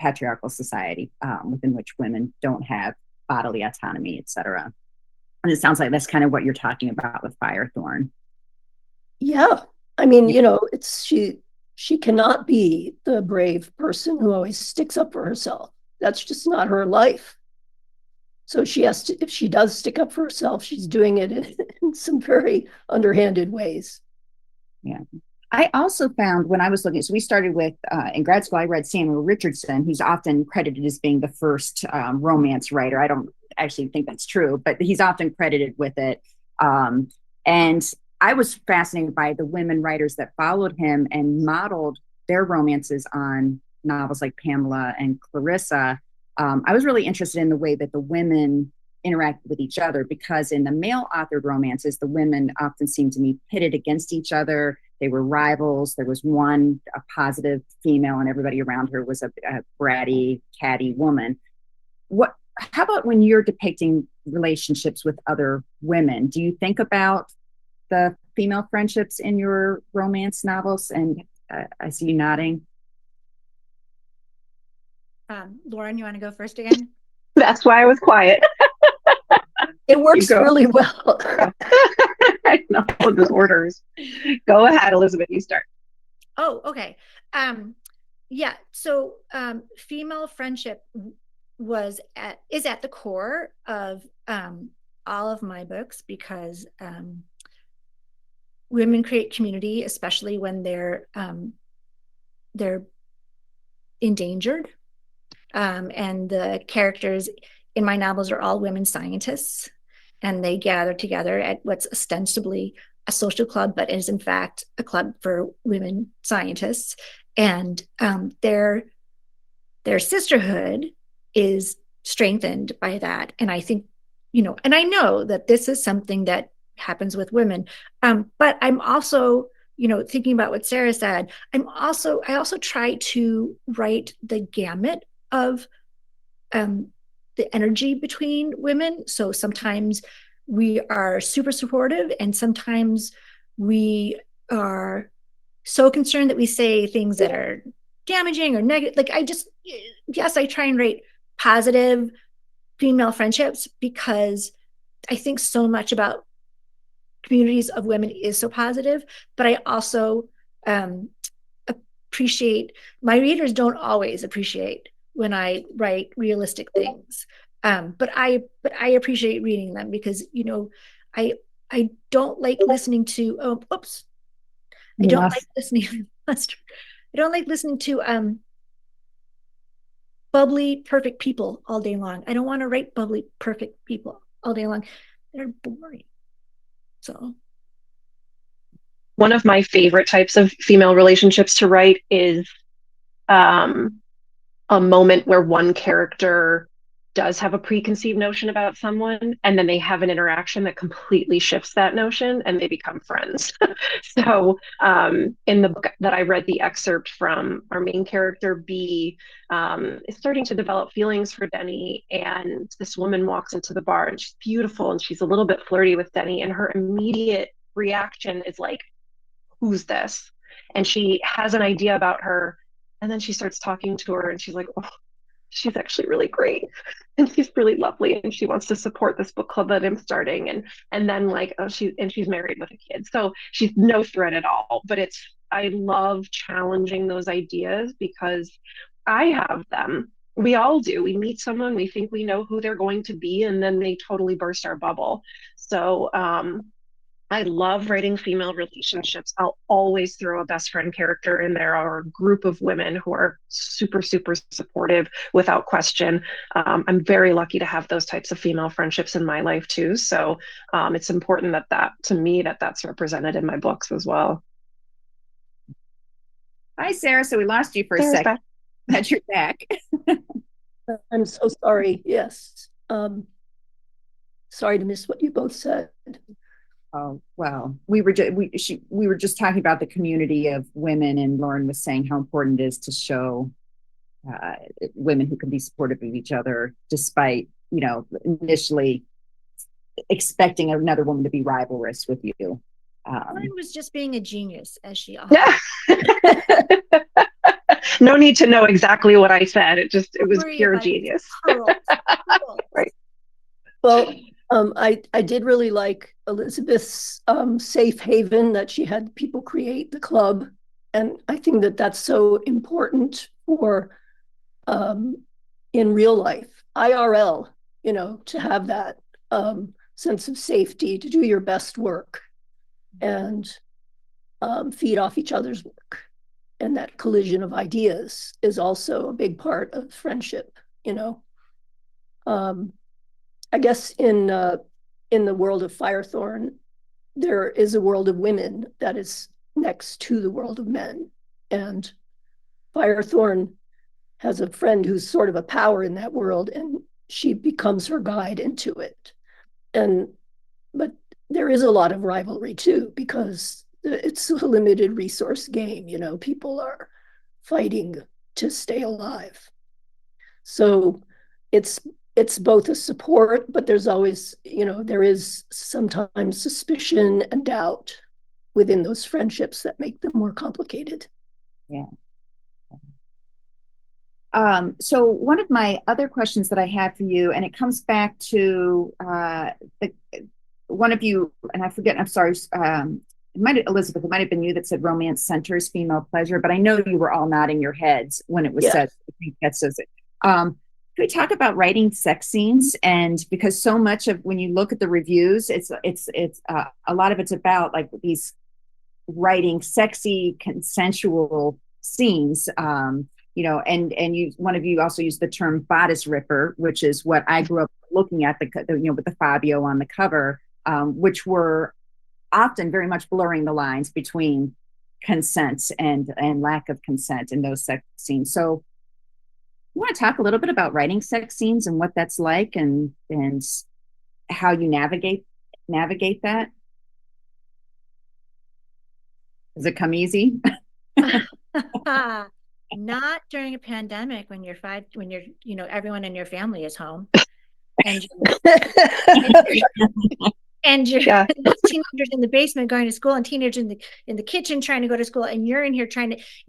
patriarchal society within which women don't have bodily autonomy, etc. And it sounds like that's kind of what you're talking about with Firethorn. Yeah, I mean, you know, it's she cannot be the brave person who always sticks up for herself. That's just not her life. So she has to, if she does stick up for herself, she's doing it in some very underhanded ways. Yeah. I also found when I was looking, so we started with, in grad school, I read Samuel Richardson, who's often credited as being the first romance writer. I don't actually think that's true, but he's often credited with it. And I was fascinated by the women writers that followed him and modeled their romances on novels like Pamela and Clarissa. I was really interested in the way that the women interact with each other, because in the male authored romances, the women often seemed to be pitted against each other. They were rivals. There was one, a positive female, and everybody around her was a bratty, catty woman. How about when you're depicting relationships with other women? Do you think about the female friendships in your romance novels? And I see you nodding. Lauren, you want to go first again? That's why I was quiet. It works really well. I know the orders. Go ahead, Elizabeth, you start. Oh, okay. Yeah, so female friendship is at the core of all of my books, because women create community, especially when they're endangered. And the characters in my novels are all women scientists, and they gather together at what's ostensibly a social club, but is in fact a club for women scientists. And their sisterhood is strengthened by that. And I think, you know, and I know that this is something that happens with women, but I'm also, you know, thinking about what Sarah said, I also try to write the gamut of the energy between women. So sometimes we are super supportive, and sometimes we are so concerned that we say things that are damaging or negative. Like yes, I try and write positive female friendships because I think so much about communities of women is so positive, but I also appreciate, my readers don't always appreciate when I write realistic things. But I appreciate reading them because, I don't like listening to, I don't like listening. I don't like listening to bubbly, perfect people all day long. I don't want to write bubbly, perfect people all day long. They're boring. So one of my favorite types of female relationships to write is um, a moment where one character does have a preconceived notion about someone, and then they have an interaction that completely shifts that notion and they become friends. So, in the book that I read the excerpt from, our main character, B, is starting to develop feelings for Denny. And this woman walks into the bar and she's beautiful and she's a little bit flirty with Denny. And her immediate reaction is like, who's this? And she has an idea about her. And then she starts talking to her and she's like, oh, she's actually really great and she's really lovely and she wants to support this book club that I'm starting. And then like, oh, she's married with a kid. So she's no threat at all. But I love challenging those ideas because I have them. We all do. We meet someone, we think we know who they're going to be, and then they totally burst our bubble. So I love writing female relationships. I'll always throw a best friend character in there or a group of women who are super, super supportive without question. I'm very lucky to have those types of female friendships in my life too. So it's important to me, that's represented in my books as well. Hi, Sarah. So we lost you for a Sarah's second. But you're back. I'm so sorry. Yes. Sorry to miss what you both said. Oh, well, we were just talking about the community of women, and Lauren was saying how important it is to show women who can be supportive of each other, despite, initially expecting another woman to be rivalrous with you. Lauren was just being a genius, as she often. No need to know exactly what I said. It was pure genius. Right. Well, I did really like Elizabeth's safe haven that she had people create the club. And I think that that's so important for in real life, IRL, to have that sense of safety, to do your best work and feed off each other's work. And that collision of ideas is also a big part of friendship, I guess in the world of Firethorn, there is a world of women that is next to the world of men. And Firethorn has a friend who's sort of a power in that world, and she becomes her guide into it. But there is a lot of rivalry too, because it's a limited resource game. People are fighting to stay alive. So it's both a support, but there's always, there is sometimes suspicion and doubt within those friendships that make them more complicated. Yeah. So one of my other questions that I had for you, and it comes back to one of you, and I forget, I'm sorry, Elizabeth, it might have been you that said romance centers female pleasure, but I know you were all nodding your heads when it was said. I think that says it. Could we talk about writing sex scenes? And because so much of, when you look at the reviews, it's a lot of it's about like these writing sexy consensual scenes. And one of you also used the term bodice ripper, which is what I grew up looking at, with the Fabio on the cover, which were often very much blurring the lines between consent and lack of consent in those sex scenes. So you want to talk a little bit about writing sex scenes and what that's like, and how you navigate that? Does it come easy? Not during a pandemic when everyone in your family is home. and and you're Yeah. teenagers in the basement going to school and teenagers in the kitchen trying to go to school, and you're in here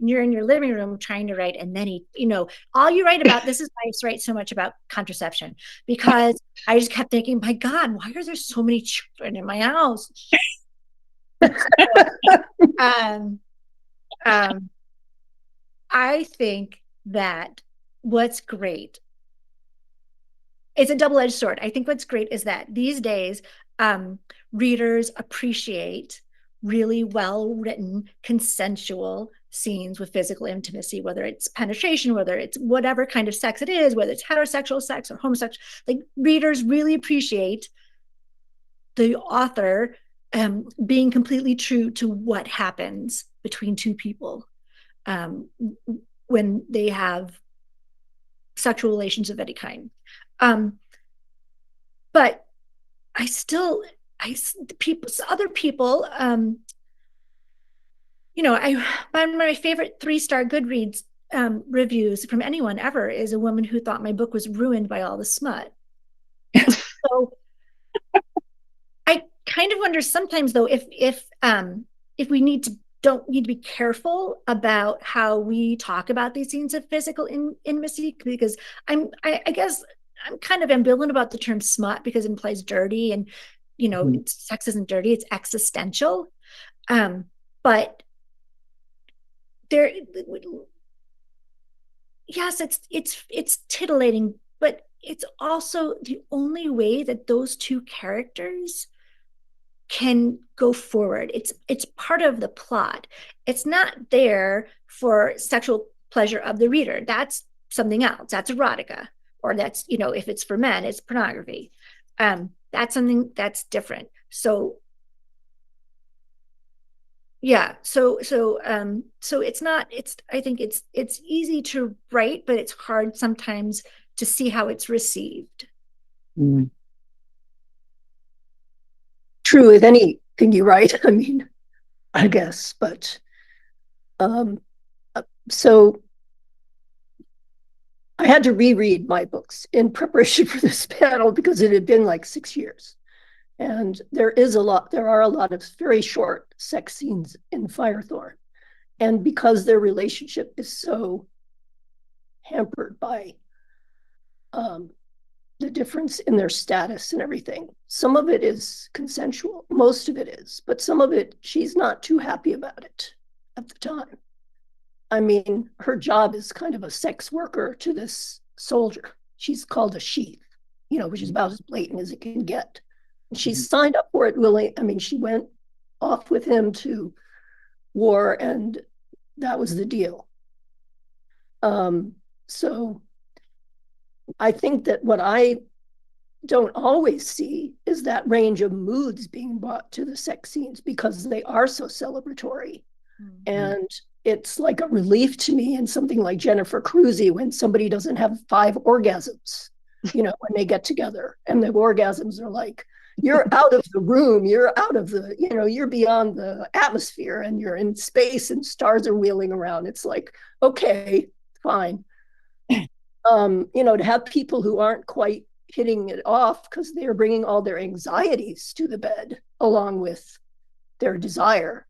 you're in your living room trying to write, and then all you write about, this is why I write so much about contraception, because I just kept thinking, my God, why are there so many children in my house? I think that what's great, it's a double-edged sword. I think what's great is that these days readers appreciate really well-written consensual scenes with physical intimacy, whether it's penetration, whether it's whatever kind of sex it is, whether it's heterosexual sex or homosexual. Like, readers really appreciate the author being completely true to what happens between two people when they have sexual relations of any kind. But other people, one of my favorite 3-star Goodreads reviews from anyone ever is a woman who thought my book was ruined by all the smut. So I kind of wonder sometimes, though, if we don't need to be careful about how we talk about these scenes of physical intimacy, because I guess I'm kind of ambivalent about the term smut because it implies dirty, and sex isn't dirty, it's existential. But there, yes, it's titillating, but it's also the only way that those two characters can go forward. It's part of the plot. It's not there for sexual pleasure of the reader. That's something else. That's erotica, or that's, if it's for men, it's pornography. That's something that's different. So yeah, so it's not, I think it's easy to write, but it's hard sometimes to see how it's received. Mm. True with anything you write, I mean, I guess, but so I had to reread my books in preparation for this panel because it had been like 6 years. And there are a lot of very short sex scenes in Firethorn. And because their relationship is so hampered by the difference in their status and everything, some of it is consensual, most of it is, but some of it, she's not too happy about it at the time. I mean, her job is kind of a sex worker to this soldier. She's called a sheath, which is about as blatant as it can get. She signed up for it willing. I mean, she went off with him to war, and that was the deal. So I think that what I don't always see is that range of moods being brought to the sex scenes because they are so celebratory. And it's like a relief to me in something like Jennifer Cruzy when somebody doesn't have 5 orgasms, when they get together, and the orgasms are like, you're out of the room, you're out of the, you're beyond the atmosphere and you're in space and stars are wheeling around. It's like, okay, fine. To have people who aren't quite hitting it off because they're bringing all their anxieties to the bed along with their desire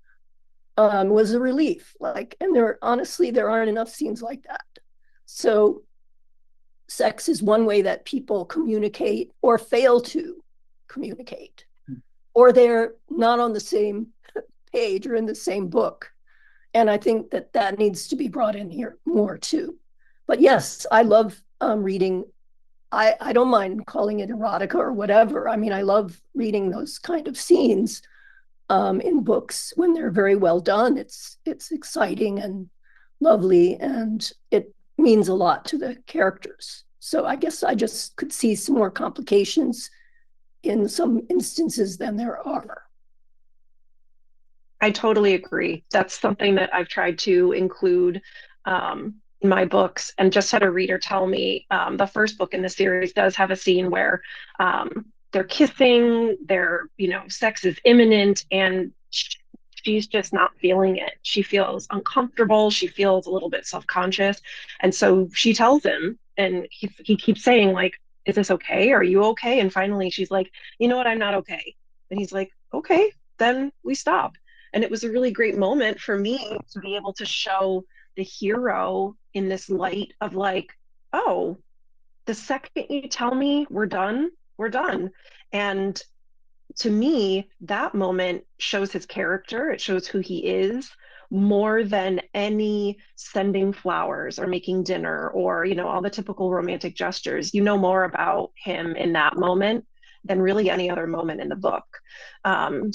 was a relief. And there aren't enough scenes like that. So sex is one way that people communicate or fail to communicate, or they're not on the same page or in the same book. And I think that needs to be brought in here more too. But yes, I love reading. I don't mind calling it erotica or whatever. I mean, I love reading those kind of scenes in books when they're very well done. It's exciting and lovely, and it means a lot to the characters. So I guess I just could see some more complications in some instances than there are. I totally agree. That's something that I've tried to include in my books, and just had a reader tell me the first book in the series does have a scene where they're kissing, sex is imminent, and she's just not feeling it. She feels uncomfortable. She feels a little bit self-conscious. And so she tells him, and he keeps saying, like, is this okay? Are you okay? And finally she's like, you know what, I'm not okay. And he's like, okay, then we stop. And it was a really great moment for me to be able to show the hero in this light of like, oh, the second you tell me we're done, we're done. And to me, that moment shows his character. It shows who he is more than any sending flowers or making dinner or, you know, all the typical romantic gestures. You know more about him in that moment than really any other moment in the book. And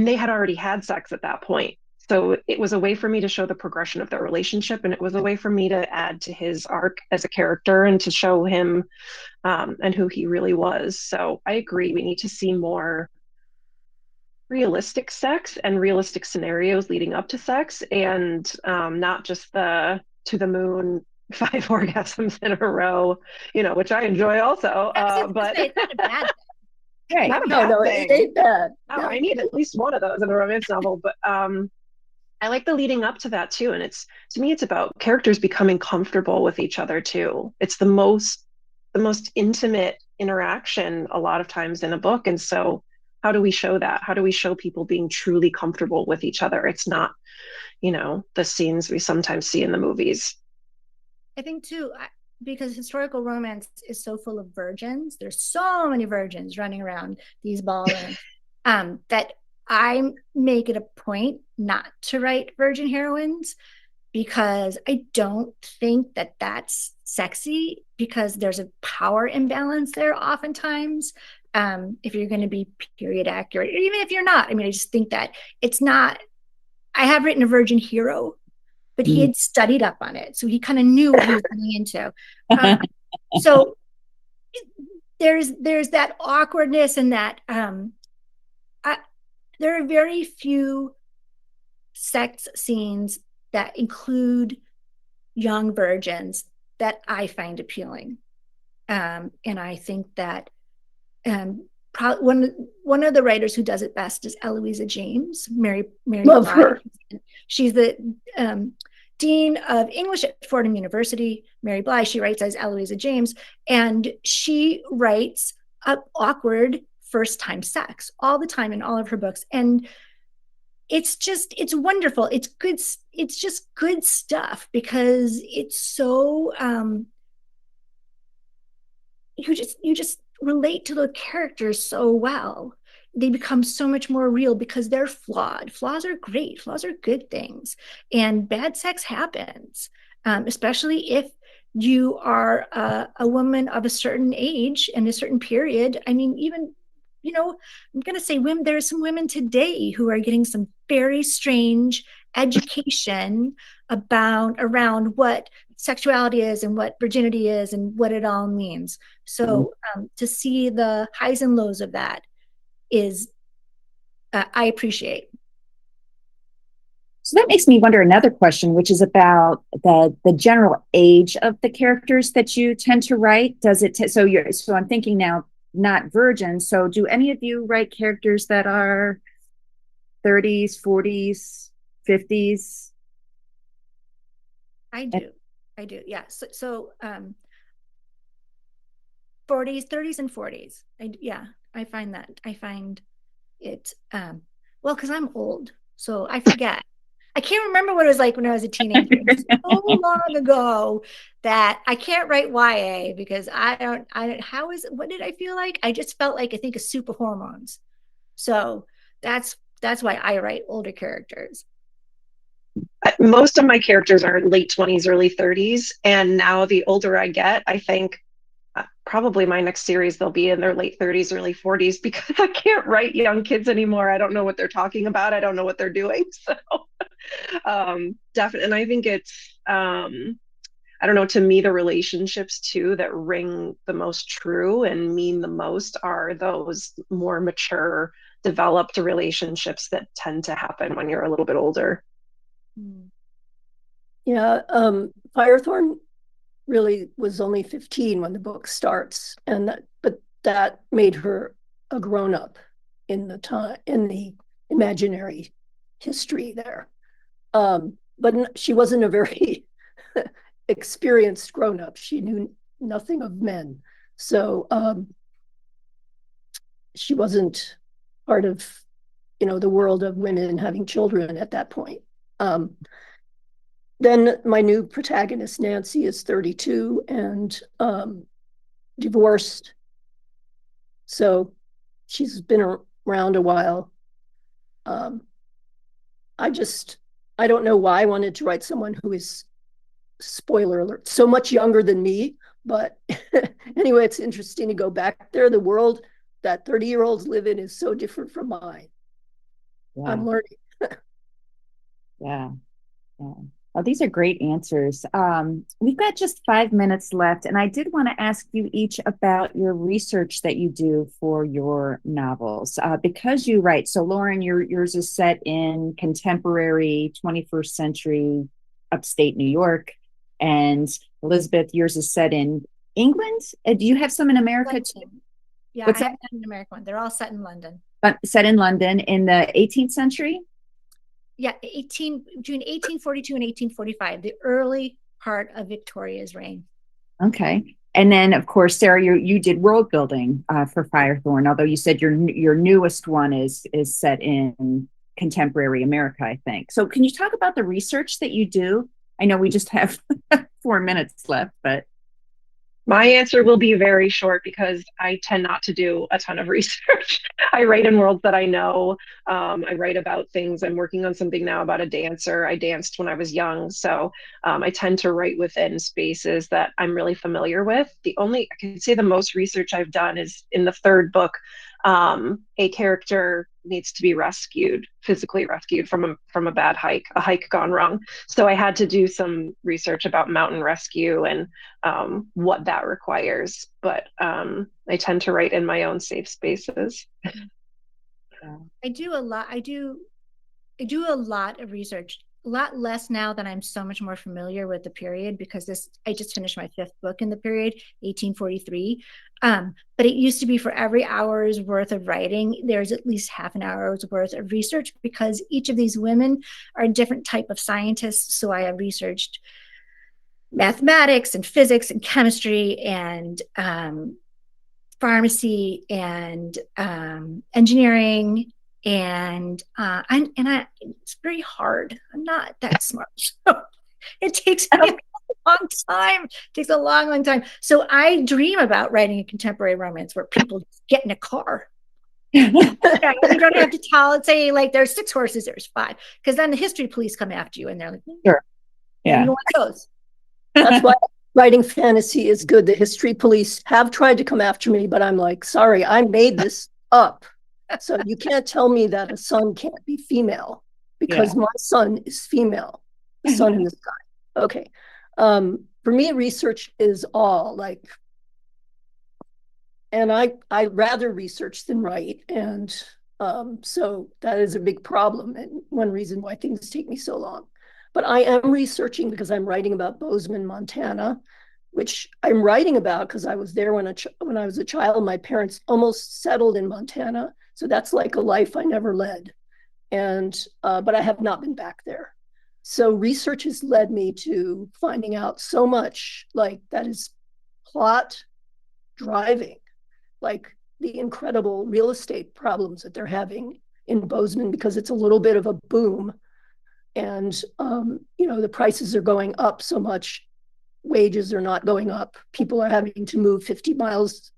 they had already had sex at that point. So it was a way for me to show the progression of their relationship. And it was a way for me to add to his arc as a character and to show him and who he really was. So I agree. We need to see more realistic sex and realistic scenarios leading up to sex, and not just the to the moon 5 orgasms in a row, you know, which I enjoy also. But it's not a bad thing. Right. Not a No, bad it thing. ain't bad. No, I need at least one of those in a romance novel. But I like the leading up to that too. And it's to me, it's about characters becoming comfortable with each other too. It's the most intimate interaction a lot of times in a book. And so how do we show that? How do we show people being truly comfortable with each other? It's not, you know, the scenes we sometimes see in the movies. I think too, because historical romance is so full of virgins. There's so many virgins running around these ballrooms, that I make it a point not to write virgin heroines, because I don't think that that's sexy, because there's a power imbalance there oftentimes. If you're going to be period accurate, or even if you're not, I mean, I just think that it's not. I have written a virgin hero, but he had studied up on it, so he kind of knew what he was getting into. So there's that awkwardness, and that there are very few sex scenes that include young virgins that I find appealing. And I think that one of the writers who does it best is Eloisa James, Mary Love Bly. her. She's the Dean of English at Fordham University. Mary Bly, she writes as Eloisa James, and she writes awkward first-time sex all the time in all of her books. And it's wonderful. It's just good stuff, because it's so you just relate to the characters so well. They become so much more real because they're flawed. Flaws are great. Flaws are good things. And bad sex happens, especially if you are a woman of a certain age and a certain period. I mean, even, you know, I'm going to say women, there are some women today who are getting some very strange education around what sexuality is and what virginity is and what it all means. So to see the highs and lows of that is, I appreciate. So that makes me wonder another question, which is about the general age of the characters that you tend to write. Does it so I'm thinking now, not virgin. So do any of you write characters that are 30s, 40s, 50s? I do. Yeah. So 40s, 30s and 40s. I find it, well, because I'm old, so I forget. I can't remember what it was like when I was a teenager. So long ago that I can't write YA, because what did I feel like? I just felt like, I think, a soup of hormones. So that's why I write older characters. Most of my characters are late 20s, early 30s. And now the older I get, I think probably my next series, they'll be in their late 30s, early 40s, because I can't write young kids anymore. I don't know what they're talking about. I don't know what they're doing. So definitely. And I think it's, I don't know, to me, the relationships too that ring the most true and mean the most are those more mature, developed relationships that tend to happen when you're a little bit older. Yeah, Firethorn really was only 15 when the book starts, but that made her a grown-up in the imaginary history there. But she wasn't a very experienced grown-up. She knew nothing of men. So she wasn't part of, the world of women having children at that point. Then my new protagonist, Nancy, is 32 and divorced. So she's been around a while. I don't know why I wanted to write someone who is, spoiler alert, so much younger than me. But anyway, it's interesting to go back there. The world that 30-year-olds live in is so different from mine. Yeah. I'm learning. Yeah. Yeah. Oh, these are great answers. We've got just 5 minutes left, and I did want to ask you each about your research that you do for your novels, because you write. So, Lauren, yours is set in contemporary 21st century upstate New York, and Elizabeth, yours is set in England. Do you have some in America too? Yeah, What's I have an American one. They're all set in London. But set in London in the 18th century? Yeah, between 1842 and 1845, the early part of Victoria's reign. Okay. And then, of course, Sarah, you did world building for Firethorn, although you said your newest one is set in contemporary America, I think. So can you talk about the research that you do? I know we just have 4 minutes left, but My answer will be very short because I tend not to do a ton of research. I write in worlds that I know. I write about things. I'm working on something now about a dancer. I danced when I was young. So I tend to write within spaces that I'm really familiar with. I can say the most research I've done is in the third book. A character needs to be rescued, physically rescued from a bad hike, a hike gone wrong. So I had to do some research about mountain rescue and what that requires. But I tend to write in my own safe spaces. I do a lot. I do a lot of research, a lot less now that I'm so much more familiar with the period, because I just finished my 5th book in the period, 1843. But it used to be for every hour's worth of writing, there's at least half an hour's worth of research, because each of these women are a different type of scientists. So I have researched mathematics and physics and chemistry and pharmacy and engineering, and it's very hard. I'm not that smart. So it takes me a long time. It takes a long, long time. So I dream about writing a contemporary romance where people get in a car. You don't have to say like there's 6 horses, there's 5, because then the history police come after you and they're like, sure. Yeah. You don't want those. That's why writing fantasy is good. The history police have tried to come after me, but I'm like, sorry, I made this up. So you can't tell me that a sun can't be female, because my sun is female, the sun in the sky. Okay. For me, research is all like, and I rather research than write. And so that is a big problem, and one reason why things take me so long. But I am researching because I'm writing about Bozeman, Montana, which I'm writing about because I was there when I was a child. My parents almost settled in Montana, so that's like a life I never led. And but I have not been back there. So research has led me to finding out so much, like that is plot driving, like the incredible real estate problems that they're having in Bozeman, because it's a little bit of a boom. And the prices are going up so much, wages are not going up. People are having to move 50 miles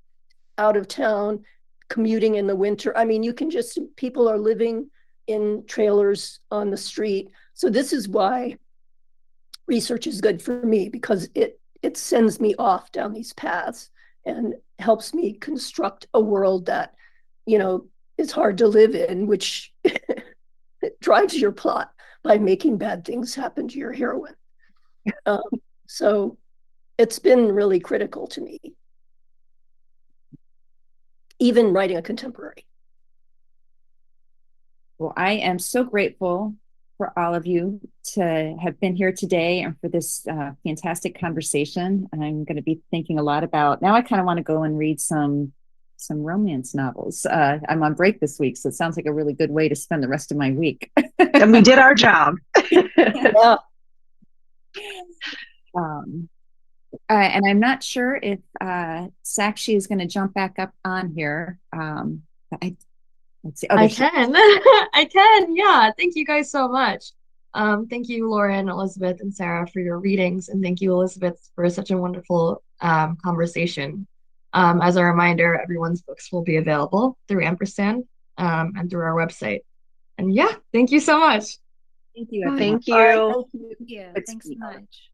out of town, commuting in the winter. I mean, people are living in trailers on the street. So this is why research is good for me, because it sends me off down these paths and helps me construct a world that, is hard to live in, which drives your plot by making bad things happen to your heroine. So it's been really critical to me, even writing a contemporary. Well, I am so grateful for all of you to have been here today and for this fantastic conversation. And I'm going to be thinking a lot about, now I kind of want to go and read some romance novels. I'm on break this week, so it sounds like a really good way to spend the rest of my week. And we did our job. Yeah. And I'm not sure if Sakshi is going to jump back up on here. Let's see. Oh, I can. I can. Yeah. Thank you guys so much. Thank you, Lauren, Elizabeth, and Sarah for your readings. And thank you, Elizabeth, for such a wonderful conversation. As a reminder, everyone's books will be available through Ampersand and through our website. And yeah, thank you so much. Thank you, everyone. Thank All right, you. thank you. Yeah, Let's thanks see. so much.